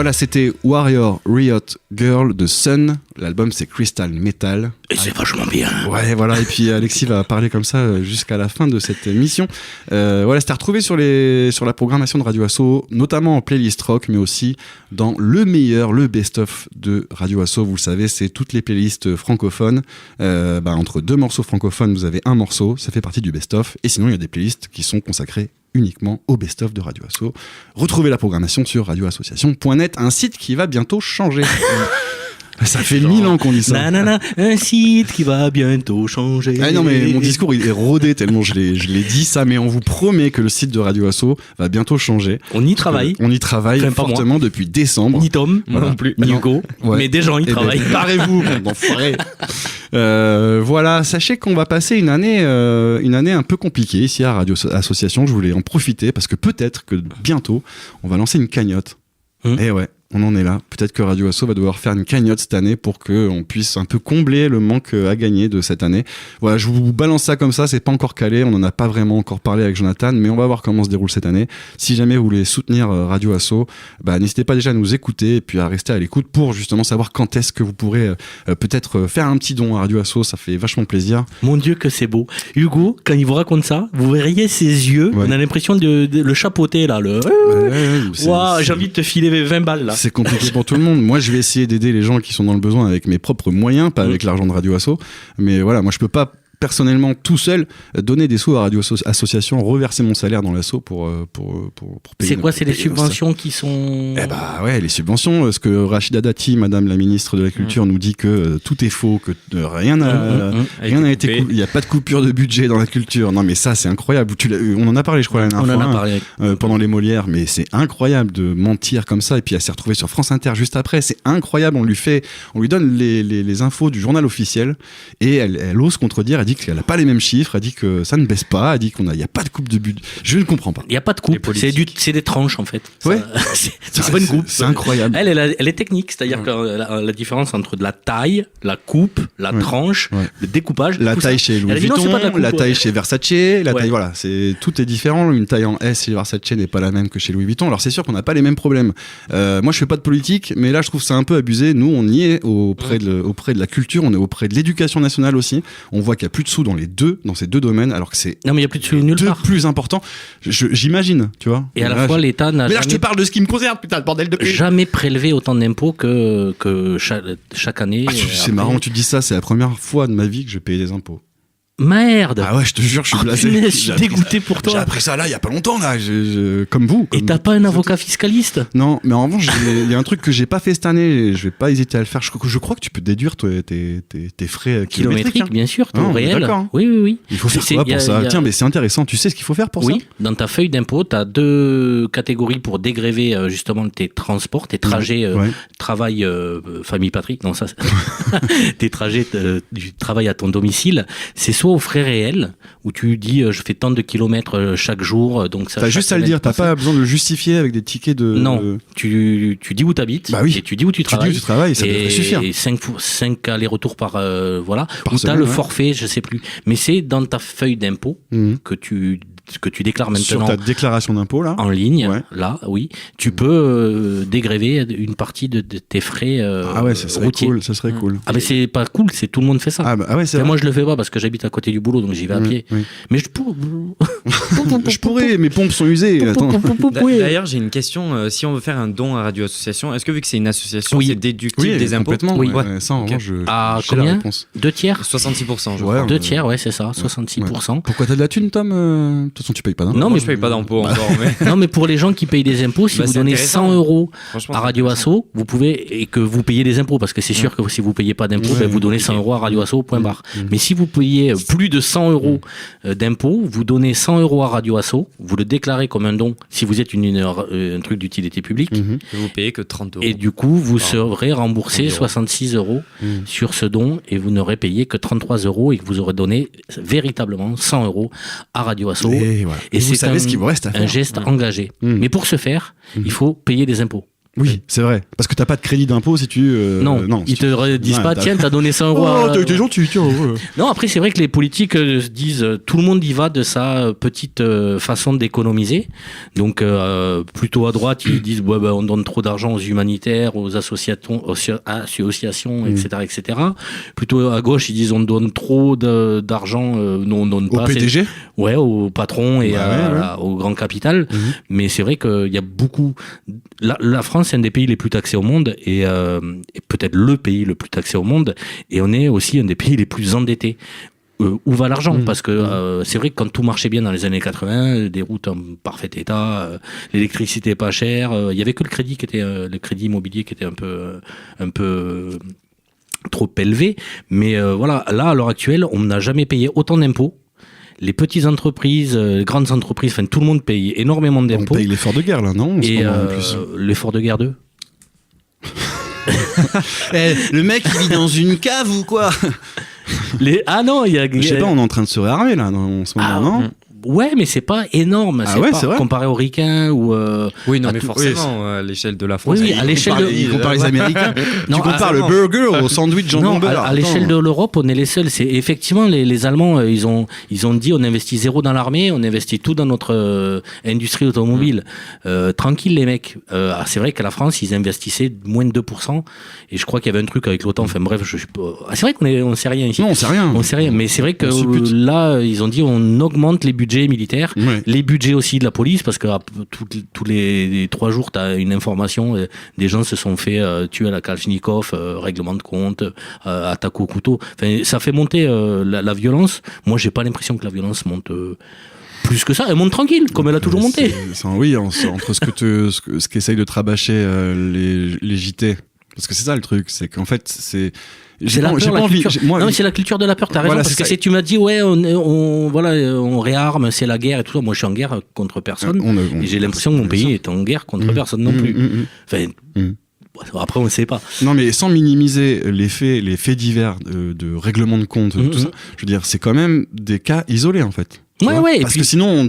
Speaker 1: Voilà, c'était Warrior Riot Girl de Sun. L'album, c'est Crystal Metal.
Speaker 2: Et c'est vachement bien.
Speaker 1: Ouais, voilà. Et puis Alexis va parler comme ça jusqu'à la fin de cette émission. Voilà, c'était retrouvé sur la programmation de Radio Asso, notamment en playlist rock, mais aussi dans le best-of de Radio Asso. Vous le savez, c'est toutes les playlists francophones. Entre deux morceaux francophones, vous avez un morceau, ça fait partie du best-of. Et sinon, il y a des playlists qui sont consacrées uniquement au best-of de Radio Asso. Retrouvez la programmation sur radioassociation.net, un site qui va bientôt changer. Ça fait 1000 ans qu'on dit ça.
Speaker 2: Un site qui va bientôt changer.
Speaker 1: Ah non, mais mon discours il est rodé tellement je l'ai dit ça, mais on vous promet que le site de Radio Asso va bientôt changer.
Speaker 2: On y travaille.
Speaker 1: On y travaille fortement depuis décembre.
Speaker 2: Ni Tom, voilà. Non plus, ni Hugo, mais des gens y travaillent.
Speaker 1: Barrez-vous, enfoirés. Voilà, sachez qu'on va passer une année un peu compliquée ici à Radio Association. Je voulais en profiter parce que peut-être que bientôt on va lancer une cagnotte. Et ouais. On en est là. Peut-être que Radio Asso va devoir faire une cagnotte cette année pour qu'on puisse un peu combler le manque à gagner de cette année. Voilà, je vous balance ça comme ça, c'est pas encore calé, on en a pas vraiment encore parlé avec Jonathan, mais on va voir comment se déroule cette année. Si jamais vous voulez soutenir Radio Asso, n'hésitez pas déjà à nous écouter et puis à rester à l'écoute pour justement savoir quand est-ce que vous pourrez peut-être faire un petit don à Radio Asso, ça fait vachement plaisir.
Speaker 2: Mon Dieu que c'est beau. Hugo, quand il vous raconte ça, vous verriez ses yeux, on a l'impression de le chapeauter là, j'ai envie de te filer 20 balles là.
Speaker 1: C'est compliqué pour tout le monde. Moi, je vais essayer d'aider les gens qui sont dans le besoin avec mes propres moyens, pas avec l'argent de Radio Asso. Mais voilà, moi, je peux pas personnellement tout seul donner des sous à Radio Association, reverser mon salaire dans l'asso pour payer.
Speaker 2: C'est quoi, c'est les subventions qui sont...
Speaker 1: Les subventions, ce que Rachida Dati, madame la ministre de la Culture, nous dit que tout est faux, que rien n'a été il n'y a pas de coupure de budget dans la culture. Non mais ça c'est incroyable. On en a parlé je crois la dernière fois pendant les Molières, mais c'est incroyable de mentir comme ça et puis elle s'est retrouvée sur France Inter juste après. C'est incroyable, on lui donne les infos du journal officiel et elle ose contredire, elle dit qu'elle n'a pas les mêmes chiffres, elle dit que ça ne baisse pas, elle dit qu'il n'y a pas de coupe de budget. Je ne comprends pas.
Speaker 2: Il n'y a pas de coupe, c'est des tranches en fait.
Speaker 1: Ouais.
Speaker 2: C'est pas une coupe.
Speaker 1: C'est incroyable.
Speaker 2: Elle est technique, c'est-à-dire que la différence entre de la taille, la coupe, la tranche, le découpage.
Speaker 1: La taille chez Louis Vuitton, la taille chez Versace, taille, voilà, tout est différent. Une taille en S chez Versace n'est pas la même que chez Louis Vuitton. Alors c'est sûr qu'on n'a pas les mêmes problèmes. Moi je fais pas de politique, mais là je trouve ça un peu abusé. Nous on y est auprès de la culture, on est auprès de l'éducation nationale aussi. On voit qu'il y a plus de sous dans ces deux domaines, alors que c'est
Speaker 2: non mais il y a plus de sous nulle part.
Speaker 1: Plus important. J'imagine, tu vois.
Speaker 2: Et à la fois l'État n'a
Speaker 1: mais là je te parle de ce qui me concerne, putain, le bordel de
Speaker 2: jamais prélevé autant d'impôts que chaque année.
Speaker 1: C'est marrant que tu dis ça, c'est la première fois de ma vie que je paye des impôts.
Speaker 2: Merde.
Speaker 1: Ah ouais, je te jure, je suis blasé.
Speaker 2: Je suis dégoûté pour toi.
Speaker 1: J'ai appris ça là, il y a pas longtemps là, comme vous.
Speaker 2: Et t'as pas un avocat fiscaliste?
Speaker 1: Non, mais en revanche, il y a un truc que j'ai pas fait cette année, je vais pas hésiter à le faire. Je crois que tu peux déduire tes frais kilométriques.
Speaker 2: Bien sûr, ton réel.
Speaker 1: D'accord.
Speaker 2: Oui.
Speaker 1: Il faut faire quoi pour ça? Tiens, mais c'est intéressant. Tu sais ce qu'il faut faire pour ça?
Speaker 2: Oui, dans ta feuille d'impôt, t'as 2 catégories pour dégréver justement tes transports, tes trajets travail, famille, patrie. Non, ça, tes trajets du travail à ton domicile. C'est soit aux frais réels, où tu dis je fais tant de kilomètres chaque jour, donc ça.
Speaker 1: T'as juste à le dire, t'as pas besoin de le justifier avec des tickets de.
Speaker 2: Non, tu dis où t'habites, et tu dis où tu travailles.
Speaker 1: Tu dis où tu travailles, ça devrait suffire.
Speaker 2: Et 5 allers-retours par voilà. Ou t'as le forfait, je sais plus. Mais c'est dans ta feuille d'impôt que tu déclares maintenant.
Speaker 1: Sur ta déclaration d'impôt là.
Speaker 2: En ligne, là, oui. Tu peux dégréver une partie de tes frais
Speaker 1: ça serait
Speaker 2: routiers.
Speaker 1: Cool, ça serait cool.
Speaker 2: Ah mais c'est pas cool, c'est tout le monde fait ça. Moi je le fais pas parce que j'habite à côté du boulot, donc j'y vais à pied.
Speaker 1: Oui.
Speaker 2: Mais
Speaker 1: je pourrais, mes pompes sont usées.
Speaker 3: D'ailleurs, j'ai une question. Si on veut faire un don à Radio Association, est-ce que vu que c'est une association, c'est déductible des impôts?
Speaker 1: Complètement. Oui. Ça, en revanche,
Speaker 2: j'ai la réponse. 2 tiers
Speaker 3: 66%, je crois.
Speaker 2: 2 tiers, c'est ça, 66%.
Speaker 1: Pourquoi t'as de la thune, Tom? De toute façon, tu payes pas d'impôts.
Speaker 3: Non, mais je paye pas d'impôts encore.
Speaker 2: Non, mais pour les gens qui payent des impôts, si vous donnez 100 € à Radio Asso, vous pouvez, et que vous payez des impôts, parce que c'est sûr que si vous payez pas d'impôts, vous donnez 100 € à Radio Asso, point barre. Mais si vous payez plus de 100 € d'impôts, vous donnez 100 € à Radio Asso, vous le déclarez comme un don si vous êtes un truc d'utilité publique.
Speaker 3: Vous payez que 30 €.
Speaker 2: Et du coup, vous serez remboursé 66 € sur ce don et vous n'aurez payé que 33 € et que vous aurez donné véritablement 100 € à Radio Asso.
Speaker 1: Et c'est
Speaker 2: ce qu'il vous reste à faire. Un geste engagé. Mais pour ce faire, il faut payer des impôts.
Speaker 1: Oui, c'est vrai. Parce que t'as pas de crédit d'impôt si tu...
Speaker 2: non, ils te disent pas, tiens, t'as donné 100 euros.
Speaker 1: Oh, t'es gentil, tiens.
Speaker 2: Non, après, c'est vrai que les politiques disent, tout le monde y va de sa petite façon d'économiser. Donc, plutôt à droite, ils disent, on donne trop d'argent aux humanitaires, aux associations, etc., etc. Plutôt à gauche, ils disent, on donne trop d'argent, non, on donne pas.
Speaker 1: Au PDG ?
Speaker 2: Ouais, au patron et au grand capital. Mais c'est vrai qu'il y a beaucoup... La France, c'est un des pays les plus taxés au monde et peut-être le pays le plus taxé au monde. Et on est aussi un des pays les plus endettés. Où va l'argent ? Parce que c'est vrai que quand tout marchait bien dans les années 80, des routes en parfait état, l'électricité pas chère, il y avait que le crédit immobilier qui était un peu trop élevé. Mais voilà, là, à l'heure actuelle, on n'a jamais payé autant d'impôts. Les petites entreprises, les grandes entreprises, tout le monde paye énormément d'impôts.
Speaker 1: On paye l'effort de guerre, là, non ?
Speaker 2: Et l'effort de guerre 2
Speaker 1: le mec, il vit dans une cave ou quoi ?
Speaker 2: Ah non, il y a...
Speaker 1: Je sais pas, on est en train de se réarmer, là, en ce moment, non ?
Speaker 2: Ouais, mais c'est pas énorme. C'est vrai. Comparé aux ricains ou.
Speaker 3: Oui, non, mais forcément, à l'échelle de la France.
Speaker 2: Oui, à l'échelle de.
Speaker 1: Il compare les Américains. Tu compares le burger au sandwich jambon beurre.
Speaker 2: À l'échelle de l'Europe, on est les seuls. C'est effectivement les Allemands. Ils ont dit, on investit 0 dans l'armée, on investit tout dans notre industrie automobile. Tranquille, les mecs. C'est vrai qu'à la France, ils investissaient moins de 2%. Et je crois qu'il y avait un truc avec l'OTAN. Enfin bref, je suis pas. C'est vrai qu'on sait rien ici.
Speaker 1: Non, on sait rien.
Speaker 2: On sait rien. Mais c'est vrai que là, ils ont dit, on augmente les budgets militaires, les budgets aussi de la police, parce que tous les 3 jours, tu as une information, des gens se sont fait tuer à la Kalachnikov, règlement de compte, attaque au couteau. Enfin, ça fait monter la violence. Moi, j'ai pas l'impression que la violence monte plus que ça. Elle monte tranquille, comme elle a toujours monté.
Speaker 1: Oui, entre ce qu'essayent de trabacher les JT. Parce que c'est ça le truc, c'est qu'en fait, c'est...
Speaker 2: C'est la culture. Non, mais c'est la culture de la peur. T'as raison, parce que si tu m'as dit on réarme, c'est la guerre et tout ça. Moi, je suis en guerre contre personne. Et j'ai l'impression que mon pays est en guerre contre personne non plus. Enfin, après, on ne sait pas.
Speaker 1: Non, mais sans minimiser les faits divers de règlement de compte, tout ça. Je veux dire, c'est quand même des cas isolés en fait.
Speaker 2: Ouais,
Speaker 1: parce que sinon,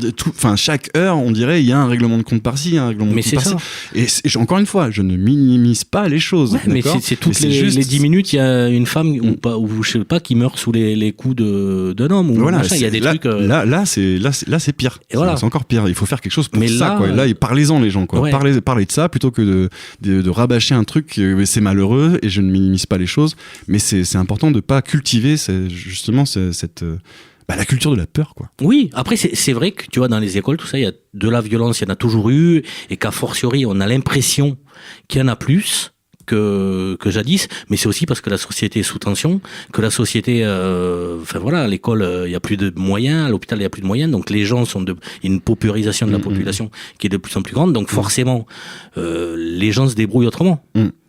Speaker 1: chaque heure, on dirait il y a un règlement de compte par-ci, un règlement de compte par-ci. Et encore une fois, je ne minimise pas les choses.
Speaker 2: Mais c'est toutes les 10 minutes, il y a une femme ou je sais pas qui meurt sous les coups d'un homme. Il y a des trucs.
Speaker 1: Là, c'est pire. C'est encore pire. Il faut faire quelque chose pour ça. Là, parlez-en les gens. Parlez de ça plutôt que de rabâcher un truc. C'est malheureux et je ne minimise pas les choses. Mais c'est important de pas cultiver justement cette la culture de la peur, quoi.
Speaker 2: Oui, après c'est vrai que tu vois dans les écoles tout ça, il y a de la violence, il y en a toujours eu, et qu'à fortiori on a l'impression qu'il y en a plus que jadis, mais c'est aussi parce que la société est sous tension, que la société, à l'école il y a plus de moyens, à l'hôpital il y a plus de moyens, donc les gens il y a une paupérisation de la population qui est de plus en plus grande, donc forcément les gens se débrouillent autrement.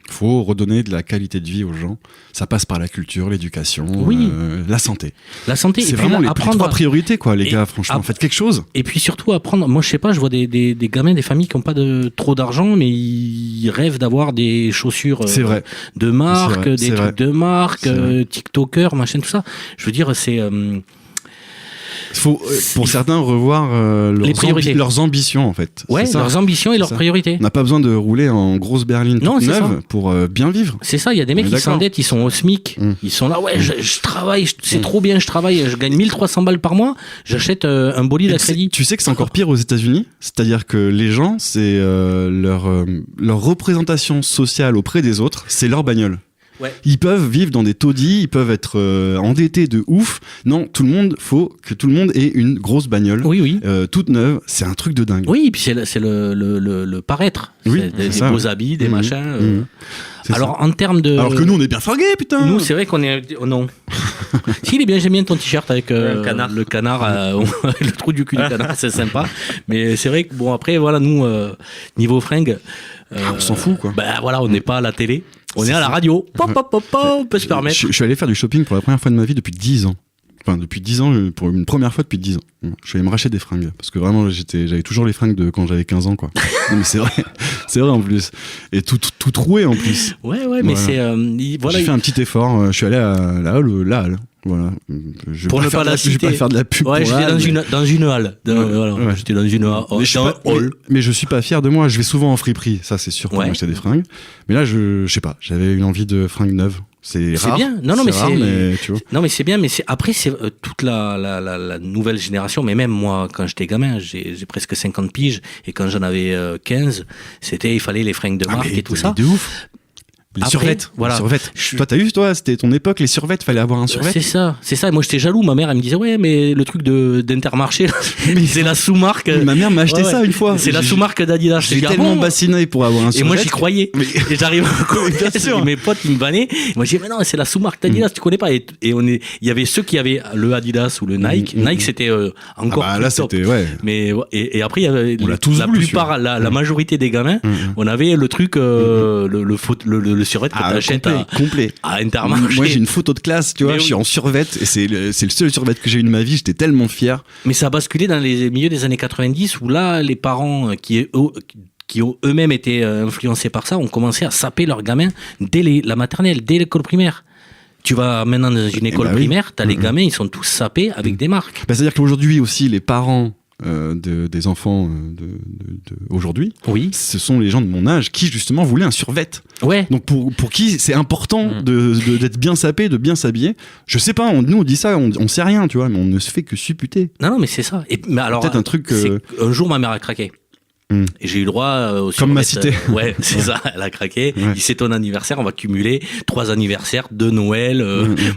Speaker 1: Faut redonner de la qualité de vie aux gens. Ça passe par la culture, l'éducation, la santé.
Speaker 2: La santé,
Speaker 1: c'est vraiment les 3 priorités, quoi, les gars. Franchement, faites quelque chose.
Speaker 2: Et puis surtout apprendre. Moi, je sais pas, je vois des gamins, des familles qui n'ont pas trop d'argent, mais ils rêvent d'avoir des chaussures de marque, des trucs de marque, TikTokers, machin, tout ça. Je veux dire, c'est.
Speaker 1: Il faut, pour certains, revoir leurs ambitions, en fait.
Speaker 2: Ouais, leurs ambitions et leurs priorités.
Speaker 1: On n'a pas besoin de rouler en grosse berline toute neuve pour bien vivre.
Speaker 2: C'est ça, il y a des mecs qui s'endettent, ils sont au SMIC, ils sont là, je travaille, c'est trop bien, je travaille, je gagne 1300 balles par mois, j'achète un bolide à crédit.
Speaker 1: Tu sais que c'est encore pire aux États-Unis, c'est-à-dire que les gens, c'est leur représentation sociale auprès des autres, c'est leur bagnole. Ouais. Ils peuvent vivre dans des taudis, ils peuvent être endettés de ouf. Non, faut que tout le monde ait une grosse bagnole, toute neuve. C'est un truc de dingue.
Speaker 2: Oui, et puis c'est le paraître.
Speaker 1: Oui,
Speaker 2: des beaux habits, des machins. Alors en termes de.
Speaker 1: Alors que nous on est bien fringués, putain.
Speaker 2: Nous c'est vrai qu'on est. Oh, non. Si, il est bien. J'aime bien ton t-shirt avec le canard, le trou du cul du canard, c'est sympa. Mais c'est vrai que bon après voilà nous niveau fringues.
Speaker 1: On s'en fout quoi.
Speaker 2: On n'est pas à la télé. On est à la radio. On peut se permettre.
Speaker 1: Je suis allé faire du shopping pour la première fois de ma vie depuis 10 ans. Enfin, depuis 10 ans, pour une première fois depuis 10 ans. Je suis allé me racheter des fringues. Parce que vraiment, j'avais toujours les fringues de quand j'avais 15 ans, quoi. Non, mais c'est vrai en plus. Et tout troué en plus.
Speaker 2: Ouais, mais c'est.
Speaker 1: J'ai fait un petit effort. Je suis allé à la Halle. Voilà.
Speaker 2: Pour ne pas la citer.
Speaker 1: Je vais pas faire de la pub.
Speaker 2: Ouais, j'étais dans une halle. Voilà.
Speaker 1: Ouais.
Speaker 2: J'étais dans une hall.
Speaker 1: Mais je suis pas fier de moi. Je vais souvent en friperie, ça c'est sûr, pour m'acheter des fringues. Mais là, je sais pas. J'avais une envie de fringues neuves. C'est rare.
Speaker 2: Bien. Non, mais
Speaker 1: rare, mais tu vois.
Speaker 2: Non, mais c'est bien. Mais après, c'est toute la nouvelle génération. Mais même moi, quand j'étais gamin, j'ai presque 50 piges. Et quand j'en avais 15, il fallait les fringues de marque et tout ça.
Speaker 1: De ouf. Les survêtes, voilà. Toi, t'as eu, c'était ton époque, les survêtes, fallait avoir un survêt.
Speaker 2: C'est ça. Moi, j'étais jaloux. Ma mère, elle me disait, ouais, mais le truc d'Intermarché, c'est la sous-marque.
Speaker 1: Ma mère m'a acheté ça une fois.
Speaker 2: C'est la sous-marque d'Adidas.
Speaker 1: J'ai tellement bassiné pour avoir un survêt.
Speaker 2: Et moi, j'y croyais. Et j'arrive
Speaker 1: bien sûr.
Speaker 2: Mes potes, ils me vannaient. Moi, je dis, mais non, c'est la sous-marque d'Adidas, tu connais pas. Et il y avait ceux qui avaient le Adidas ou le Nike. Nike, c'était encore plus
Speaker 1: là,
Speaker 2: top.
Speaker 1: c'était, ouais.
Speaker 2: Mais, et après, il y avait la plupart, la majorité des gamins, on avait le truc, le survêt que t'achètes
Speaker 1: complet.
Speaker 2: À Intermarché.
Speaker 1: Moi, j'ai une photo de classe, tu vois, je suis en survêt et c'est le seul survêt que j'ai eu de ma vie, j'étais tellement fier.
Speaker 2: Mais ça a basculé dans les milieux des années 90 où là, les parents qui ont eux-mêmes été influencés par ça ont commencé à saper leurs gamins dès la maternelle, dès l'école primaire. Tu vas maintenant dans une école primaire, t'as les gamins, ils sont tous sapés avec des marques.
Speaker 1: C'est-à-dire qu'aujourd'hui aussi, les parents des enfants aujourd'hui, ce sont les gens de mon âge qui justement voulaient un survêt.
Speaker 2: Ouais.
Speaker 1: Donc pour qui c'est important d'être bien sapé, de bien s'habiller. Je sais pas, nous on dit ça, on sait rien, tu vois, mais on ne se fait que supputer.
Speaker 2: Non, mais c'est ça. Mais alors,
Speaker 1: peut-être un truc.
Speaker 2: Un jour, ma mère a craqué. Et j'ai eu le droit au survêt.
Speaker 1: Comme ma cité.
Speaker 2: Ouais, c'est ça, elle a craqué. Il dit, c'est ton anniversaire, on va cumuler 3 anniversaires, 2 Noël,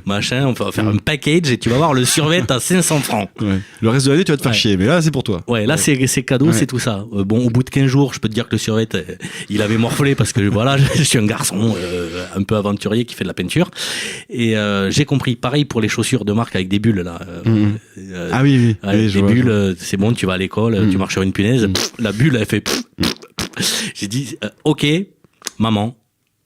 Speaker 2: machin, on va faire un package et tu vas voir le survêt à 500 francs.
Speaker 1: Ouais. Le reste de l'année, tu vas te faire chier, mais là, c'est pour toi.
Speaker 2: Ouais, là, c'est cadeau, c'est tout ça. Bon, au bout de 15 jours, je peux te dire que le survêt, il avait morflé parce que voilà, je suis un garçon un peu aventurier qui fait de la peinture. Et j'ai compris, pareil pour les chaussures de marque avec des bulles, là.
Speaker 1: Ah oui.
Speaker 2: Les bulles, c'est bon, tu vas à l'école, tu marches sur une punaise, la bulle, elle fait... J'ai dit, ok, maman,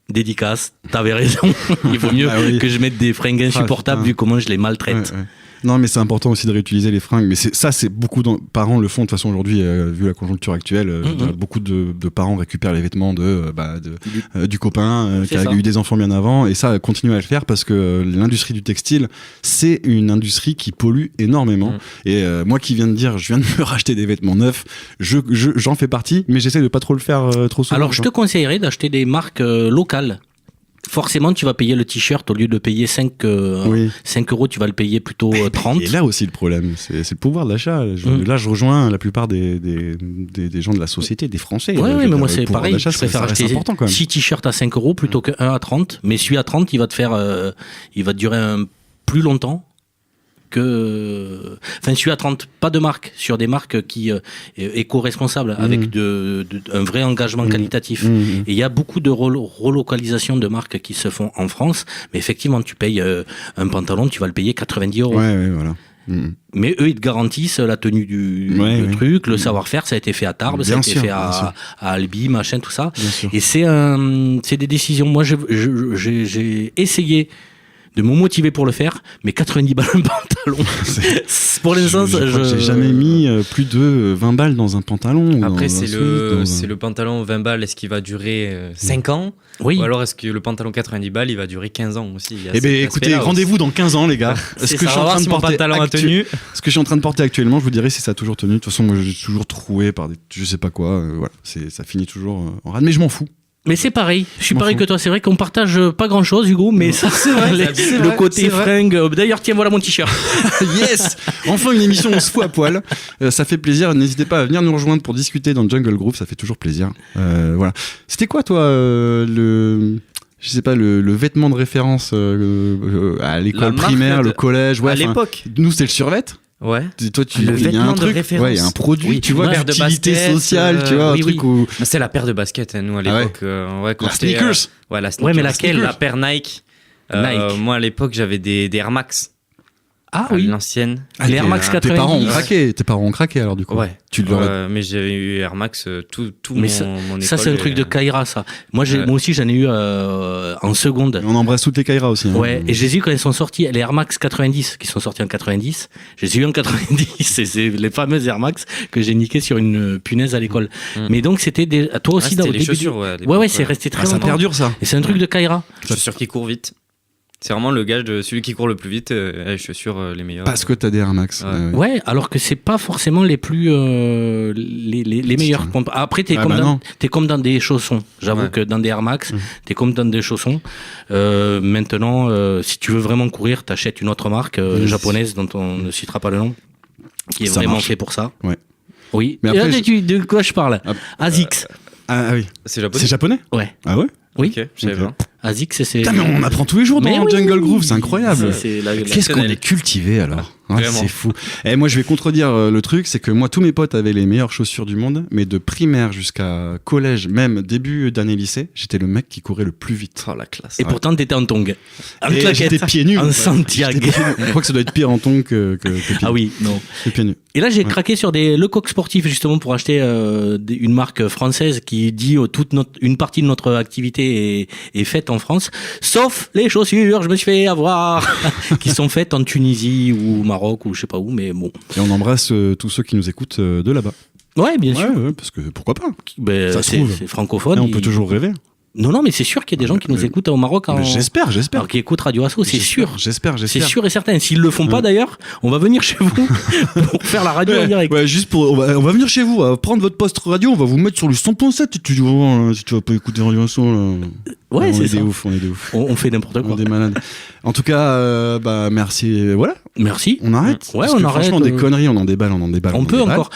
Speaker 2: dédicace, t'avais raison. Il vaut mieux que je mette des fringues insupportables vu comment je les maltraite.
Speaker 1: Ouais. Non, mais c'est important aussi de réutiliser les fringues. Mais c'est beaucoup de parents le font de toute façon aujourd'hui, vu la conjoncture actuelle. Beaucoup de parents récupèrent les vêtements du copain qui a eu des enfants bien avant. Et ça, continuez à le faire parce que l'industrie du textile, c'est une industrie qui pollue énormément. Et moi qui viens de dire, je viens de me racheter des vêtements neufs, j'en fais partie, mais j'essaie de pas trop le faire trop souvent.
Speaker 2: Alors, je te conseillerais d'acheter des marques locales. Forcément, tu vas payer le t-shirt au lieu de payer 5 euros, tu vas le payer plutôt 30.
Speaker 1: Et là aussi, le problème, c'est le pouvoir d'achat. Là, je rejoins la plupart des gens de la société, des Français.
Speaker 2: Oui, mais moi, c'est pareil. Je préfère acheter 6 t-shirts à 5 euros plutôt que 1 à 30. Mais celui à 30, il va te durer plus longtemps. Celui à 30, pas de marque, sur des marques qui éco-responsables avec un vrai engagement qualitatif. Et il y a beaucoup de relocalisation de marques qui se font en France, mais effectivement, tu payes un pantalon, tu vas le payer 90 euros.
Speaker 1: Ouais, voilà.
Speaker 2: Mais eux, ils te garantissent la tenue du truc, le savoir-faire, ça a été fait à Tarbes, ça a été fait à Albi, machin, tout ça. Et c'est des décisions. Moi, j'ai essayé de me motiver pour le faire, mais 90 balles un pantalon. Pour l'instant,
Speaker 1: j'ai jamais mis plus de 20 balles dans un pantalon.
Speaker 3: Après, c'est le pantalon 20 balles, est-ce qu'il va durer 5 ans?
Speaker 2: Oui.
Speaker 3: Ou alors est-ce que le pantalon 90 balles, il va durer 15 ans aussi?
Speaker 1: Eh bien, écoutez, rendez-vous dans 15 ans, les gars.
Speaker 3: Ce que je suis en train de porter
Speaker 1: ce que je suis en train de porter actuellement, je vous dirai si ça a toujours tenu. De toute façon, moi, j'ai toujours troué par je sais pas quoi. Voilà, ça finit toujours en rade, mais je m'en fous.
Speaker 2: Mais c'est pareil, je suis pareil que toi, c'est vrai qu'on partage pas grand chose, Hugo, mais ça, c'est vrai, le côté fringue. D'ailleurs, tiens, voilà mon t-shirt.
Speaker 1: Yes! Enfin, une émission, on se fout à poil. Ça fait plaisir, n'hésitez pas à venir nous rejoindre pour discuter dans Jungle Groove, ça fait toujours plaisir. Voilà. C'était quoi, toi, je sais pas, le vêtement de référence à l'école primaire, le collège,
Speaker 3: à l'époque.
Speaker 1: Nous, c'était le survêt.
Speaker 3: Ouais.
Speaker 1: Toi, il y a un truc, il y a un produit, tu vois, d'utilité sociale, tu vois, un truc où...
Speaker 3: C'est la paire de baskets, nous, à l'époque.
Speaker 1: La sneakers.
Speaker 3: La sneakers.
Speaker 2: Ouais, mais laquelle?
Speaker 3: La paire Nike. Moi, à l'époque, j'avais des Air Max.
Speaker 2: Ah oui.
Speaker 3: L'ancienne.
Speaker 2: Les Air Max 90.
Speaker 1: Tes parents ont craqué alors du coup.
Speaker 3: Ouais. Mais j'ai eu Air Max tout mon école.
Speaker 2: Ça, c'est un truc de Kaira, ça. Moi aussi, j'en ai eu en seconde.
Speaker 1: On embrasse toutes les Kaira aussi. Hein.
Speaker 2: Ouais. Et je les ai eu quand ils sont sortis, les Air Max 90, qui sont sortis en 90. Je les ai eu en 90. C'est les fameuses Air Max que j'ai niquées sur une punaise à l'école. Mais donc, c'était toi aussi
Speaker 3: dans les chaussures.
Speaker 2: Ouais, c'est resté très longtemps.
Speaker 1: Ça perdure, ça.
Speaker 2: Et c'est un truc de Kaira.
Speaker 3: Chaussures qui courent vite. C'est vraiment le gage de celui qui court le plus vite, les chaussures les meilleures.
Speaker 1: Parce que t'as des Air Max.
Speaker 2: Ouais, alors que c'est pas forcément les plus les meilleurs. Après, t'es comme dans des chaussons. J'avoue que dans des Air Max, t'es comme dans des chaussons. Maintenant, si tu veux vraiment courir, t'achètes une autre marque japonaise dont on ne citera pas le nom, qui est vraiment fait pour ça.
Speaker 1: Ouais.
Speaker 2: Oui. Mais après, de quoi je parle? ASICS.
Speaker 1: Ah oui.
Speaker 3: C'est japonais.
Speaker 1: C'est japonais?
Speaker 2: Ouais.
Speaker 1: Ah ouais?
Speaker 2: Oui.
Speaker 3: Ok, je savais pas.
Speaker 2: ASICS, c'est.
Speaker 1: Putain, mais on apprend tous les jours dans Jungle Groove, c'est incroyable. Qu'est-ce qu'on est cultivé alors? C'est fou. Et moi, je vais contredire le truc, c'est que moi, tous mes potes avaient les meilleures chaussures du monde, mais de primaire jusqu'à collège, même début d'année lycée, j'étais le mec qui courait le plus vite.
Speaker 3: Oh la classe.
Speaker 2: Et pourtant, t'étais en tongs.
Speaker 1: J'étais pieds nus.
Speaker 2: En Santiago.
Speaker 1: Je crois que ça doit être pire en tongs que pieds.
Speaker 2: Ah oui, non.
Speaker 1: Que pieds nus.
Speaker 2: Et là, j'ai craqué sur le coq sportif justement pour acheter une marque française qui dit une partie de notre activité est faite en France, sauf les chaussures. Je me suis fait avoir, qui sont faites en Tunisie ou Maroc ou je sais pas où, mais bon.
Speaker 1: Et on embrasse tous ceux qui nous écoutent de là-bas.
Speaker 2: Ouais, bien sûr.
Speaker 1: Ouais, parce que pourquoi pas.
Speaker 2: Ça c'est francophone.
Speaker 1: Et on peut toujours rêver.
Speaker 2: Non, mais c'est sûr qu'il y a des gens qui nous écoutent au Maroc.
Speaker 1: J'espère.
Speaker 2: Alors qui écoutent Radio Asso, c'est sûr.
Speaker 1: J'espère.
Speaker 2: C'est sûr et certain. S'ils le font pas d'ailleurs, on va venir chez vous pour faire la radio en direct.
Speaker 1: Ouais, juste on va venir chez vous, on va prendre votre poste radio, on va vous mettre sur le 100.7 et tu vas voir si tu vas pas écouter Radio Asso.
Speaker 2: Ouais, c'est ça.
Speaker 1: On est des oufs.
Speaker 2: On fait n'importe quoi.
Speaker 1: On est des malades. En tout cas, merci. Voilà.
Speaker 2: Merci.
Speaker 1: On arrête.
Speaker 2: Ouais, on arrête.
Speaker 1: Franchement, des conneries, on en déballe.
Speaker 2: On peut encore.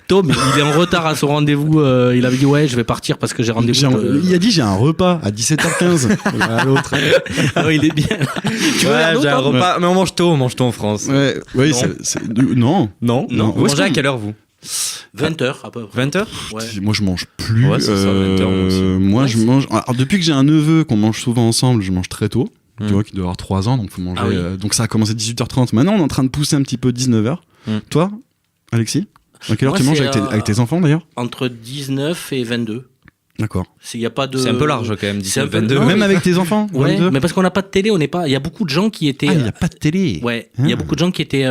Speaker 2: Tom, il est en retard à son rendez-vous. Il avait dit je vais partir parce que j'ai rendez-vous.
Speaker 1: Il a dit j'ai un repas à 17h15. À l'autre.
Speaker 2: Ah, il est bien.
Speaker 3: Tu vois, j'ai un repas, mais on mange tôt en France.
Speaker 1: Ouais, non.
Speaker 3: Non. Vous mangez à quelle heure vous?
Speaker 2: 20h à peu près.
Speaker 3: 20h?
Speaker 1: Ouais. Moi je mange plus.
Speaker 3: Ouais, c'est ça, 20h aussi.
Speaker 1: Moi je mange. Alors, depuis que j'ai un neveu qu'on mange souvent ensemble, je mange très tôt. Tu vois qu'il doit avoir 3 ans, donc faut manger. Donc ça a commencé à 18h30. Maintenant on est en train de pousser un petit peu 19h. Toi, Alexis? À quelle heure tu manges avec tes enfants d'ailleurs?
Speaker 2: Entre 19 et 22.
Speaker 1: D'accord.
Speaker 2: C'est un peu
Speaker 3: large quand même, 19 22.
Speaker 1: Même avec tes enfants?
Speaker 2: Ouais, 22. Mais parce qu'on n'a pas de télé, il y a beaucoup de gens qui étaient.
Speaker 1: Ah, il n'y a pas de télé.
Speaker 2: Ouais, il y a beaucoup de gens qui étaient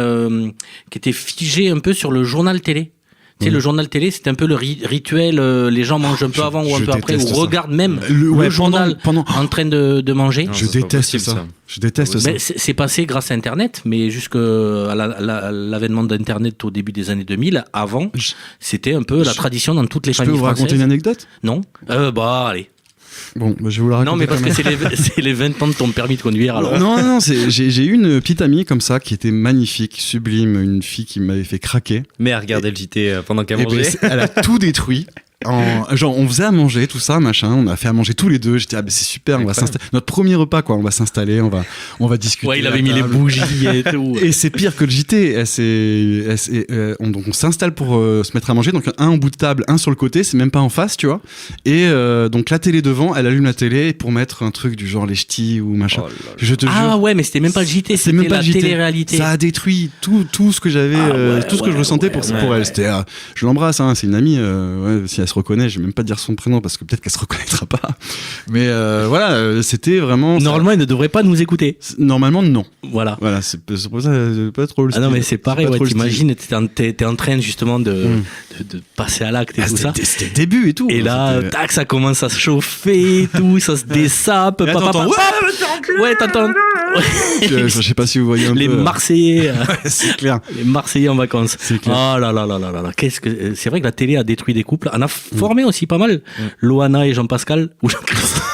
Speaker 2: figés un peu sur le journal télé. Tu sais, le journal télé, c'est un peu le rituel, les gens mangent un peu avant ou un peu après, ou regardent même le journal en train de manger.
Speaker 1: Non, je déteste ça. Je déteste ça.
Speaker 2: C'est passé grâce à Internet, mais jusqu'à l'avènement d'Internet au début des années 2000, avant, c'était un peu la tradition dans toutes les familles françaises.
Speaker 1: Je peux vous raconter une anecdote?
Speaker 2: Non. Allez.
Speaker 1: Bon, je vais vous la raconter.
Speaker 2: Non, mais parce que c'est les 20 ans de ton permis de conduire. Alors.
Speaker 1: Non, j'ai eu une petite amie comme ça qui était magnifique, sublime, une fille qui m'avait fait craquer.
Speaker 3: Mais elle regardait le JT pendant qu'elle mangeait.
Speaker 1: Elle a tout détruit. Genre on faisait à manger tout ça machin, on a fait à manger tous les deux, j'étais c'est super, on va s'installer, notre premier repas quoi, on va s'installer, on va discuter.
Speaker 2: Ouais, il avait mis les bougies et tout.
Speaker 1: Et c'est pire que le JT, donc on s'installe pour se mettre à manger, donc un au bout de table, un sur le côté, c'est même pas en face tu vois, et donc la télé devant, elle allume la télé pour mettre un truc du genre les ch'tis ou machin. Je te jure.
Speaker 2: Ah ouais, mais c'était même pas le JT, c'était même pas la télé-réalité.
Speaker 1: Ça a détruit tout ce que j'avais, tout ce que je ressentais pour elle. C'était, je l'embrasse, hein, c'est une amie, si elle se reconnaît, je vais même pas dire son prénom parce que peut-être qu'elle se reconnaîtra pas, mais voilà, c'était vraiment
Speaker 2: normalement elle ne devrait pas nous écouter,
Speaker 1: normalement non,
Speaker 2: voilà
Speaker 1: c'est pour ça pas trop le style.
Speaker 2: Non mais c'est pareil, t'imagines, t'es en train justement de passer à l'acte et tout ça,
Speaker 1: c'était le début et tout,
Speaker 2: et là tac, ça commence à se chauffer et tout, ça se dessape, t'entends
Speaker 1: je sais pas si vous voyez un
Speaker 2: les
Speaker 1: peu
Speaker 2: Marseillais,
Speaker 1: c'est clair,
Speaker 2: les Marseillais en vacances,
Speaker 1: c'est clair.
Speaker 2: Oh là qu'est-ce que c'est vrai que la télé a détruit des couples, on a formé aussi pas mal, Loana et Jean-Pascal ou Jean-Christophe.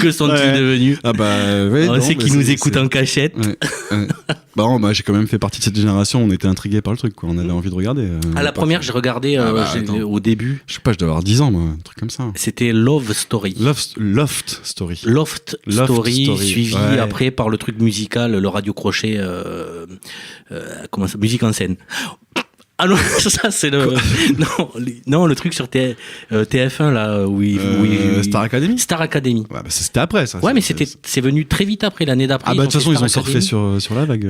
Speaker 2: Que sont-ils devenus? On sait qu'ils nous écoutent en cachette.
Speaker 1: J'ai quand même fait partie de cette génération, on était intrigués par le truc, quoi. On avait envie de regarder.
Speaker 2: À la première, j'ai regardé au début.
Speaker 1: Je sais pas, je dois avoir 10 ans, moi, un truc comme ça.
Speaker 2: C'était Love Story.
Speaker 1: Loft Story.
Speaker 2: Loft Story, suivi après par le truc musical, le radio crochet, musique en scène. Ah non, ça c'est le non le truc sur TF1 là où
Speaker 1: Star Academy.
Speaker 2: Star Academy.
Speaker 1: Ouais, c'était après ça.
Speaker 2: Ouais, mais c'est venu très vite après, l'année d'après.
Speaker 1: Ah bah de toute façon ils ont surfé sur la vague.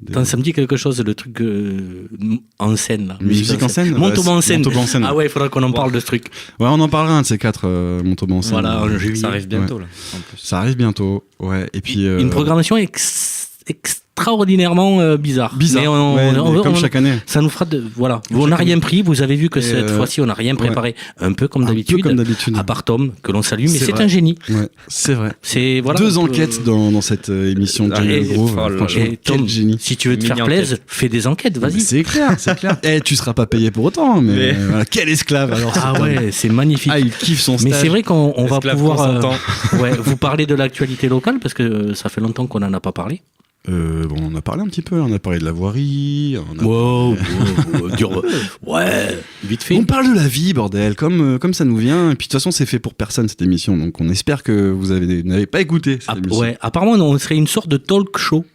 Speaker 2: Attends, ça me dit quelque chose, le truc en scène là.
Speaker 1: Musique en scène.
Speaker 2: Montauban en scène.
Speaker 1: Ah
Speaker 2: ouais, il faudra qu'on en parle de ce truc.
Speaker 1: Ouais, on en parlera un de ces quatre, Montauban en scène.
Speaker 2: Voilà,
Speaker 3: ça arrive bientôt là.
Speaker 1: Ça arrive bientôt. Ouais, et puis
Speaker 2: une programmation extraordinairement bizarre.
Speaker 1: Mais comme chaque année.
Speaker 2: Ça nous fera voilà. On n'a rien pris. Vous avez vu que cette fois-ci, on n'a rien préparé. Un peu comme d'habitude. À part Tom, que l'on salue, mais c'est un génie.
Speaker 1: Ouais, c'est vrai.
Speaker 2: C'est voilà.
Speaker 1: 2 enquêtes dans cette émission de Jungle Groove.
Speaker 2: Et Tom, génie. Si tu veux te faire plaisir, fais des enquêtes, vas-y.
Speaker 1: C'est clair. Tu seras pas payé pour autant, mais voilà, quel esclave alors.
Speaker 2: Ah ouais, c'est magnifique.
Speaker 1: Il kiffe son stage.
Speaker 2: Mais c'est vrai qu'on va pouvoir vous parler de l'actualité locale parce que ça fait longtemps qu'on n'en a pas parlé.
Speaker 1: On a parlé un petit peu, on a parlé de la voirie.
Speaker 2: Vite fait.
Speaker 1: On parle de la vie, bordel, comme ça nous vient. Et puis de toute façon, c'est fait pour personne cette émission, donc on espère que vous n'avez pas écouté cette émission.
Speaker 2: Ouais, apparemment, on serait une sorte de talk show.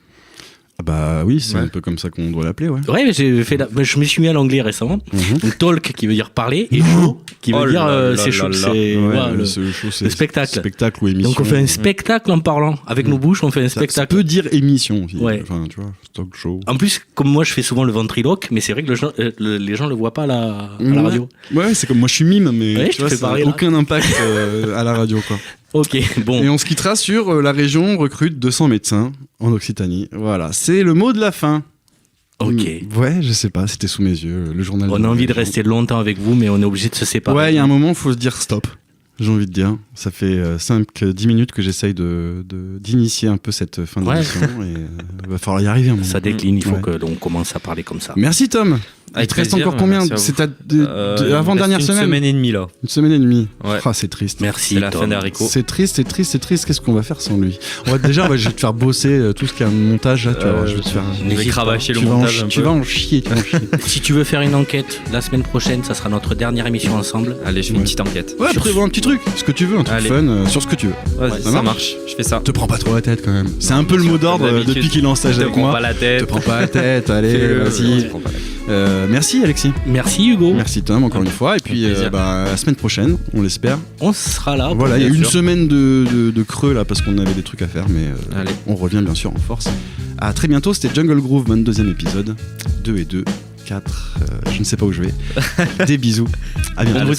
Speaker 1: Ah bah oui, c'est un peu comme ça qu'on doit l'appeler, ouais.
Speaker 2: Ouais, mais je me suis mis à l'anglais récemment. Donc talk qui veut dire parler et show qui veut dire c'est chaud, c'est le spectacle.
Speaker 1: Spectacle ou émission.
Speaker 2: Donc on fait un spectacle en parlant avec nos bouches, on fait un spectacle.
Speaker 1: Ça peut dire émission aussi.
Speaker 2: Ouais.
Speaker 1: Enfin, tu vois, talk show.
Speaker 2: En plus, comme moi je fais souvent le ventriloque, mais c'est vrai que les gens le voient pas à la radio.
Speaker 1: Ouais, c'est comme moi je suis mime, mais tu vois, ça n'a aucun impact à la radio, quoi.
Speaker 2: Ok, bon.
Speaker 1: Et on se quittera sur la région recrute 200 médecins en Occitanie. Voilà, c'est le mot de la fin.
Speaker 2: Ok.
Speaker 1: Ouais, je sais pas, c'était sous mes yeux, le journal.
Speaker 2: On a envie de rester longtemps avec vous, mais on est obligé de se séparer.
Speaker 1: Ouais, il y a un moment, il faut se dire stop. J'ai envie de dire. Ça fait 5-10 minutes que j'essaye d'initier un peu cette fin d'émission. Et va falloir y arriver un moment.
Speaker 2: Ça décline, il faut que l'on commence à parler comme ça.
Speaker 1: Merci Tom. Il te reste encore combien? C'est ta avant-dernière semaine?
Speaker 3: Une semaine et demie là.
Speaker 1: Une semaine et demie.
Speaker 3: Ouais.
Speaker 1: Ah, c'est triste.
Speaker 2: Merci.
Speaker 3: C'est la fin des haricots.
Speaker 1: C'est triste. Qu'est-ce qu'on va faire sans lui? Je vais te faire bosser tout ce qui est un montage là. Tu vois, je vais te faire.
Speaker 3: Je vais cravacher le montage.
Speaker 1: Tu vas en chier.
Speaker 2: Si tu veux faire une enquête la semaine prochaine, ça sera notre dernière émission ensemble.
Speaker 3: Allez, je fais une petite enquête.
Speaker 1: Ouais, prévois un petit truc. Ce que tu veux, un truc fun sur ce que tu veux.
Speaker 3: Ouais, ça marche. Je fais ça.
Speaker 1: Te prends pas trop la tête quand même. C'est un peu le mot d'ordre depuis qu'il est en stage avec moi.
Speaker 3: Te prends pas la tête.
Speaker 1: Allez, vas-y. Merci Alexis.
Speaker 2: Merci Hugo.
Speaker 1: Merci Tom encore une fois. Et puis la semaine prochaine, on l'espère.
Speaker 2: On sera là.
Speaker 1: Voilà, il y a une semaine de creux là parce qu'on avait des trucs à faire, mais on revient bien sûr en force. À très bientôt, c'était Jungle Groove, 22e épisode. 2 et 2, 4, je ne sais pas où je vais. Des bisous. À bientôt.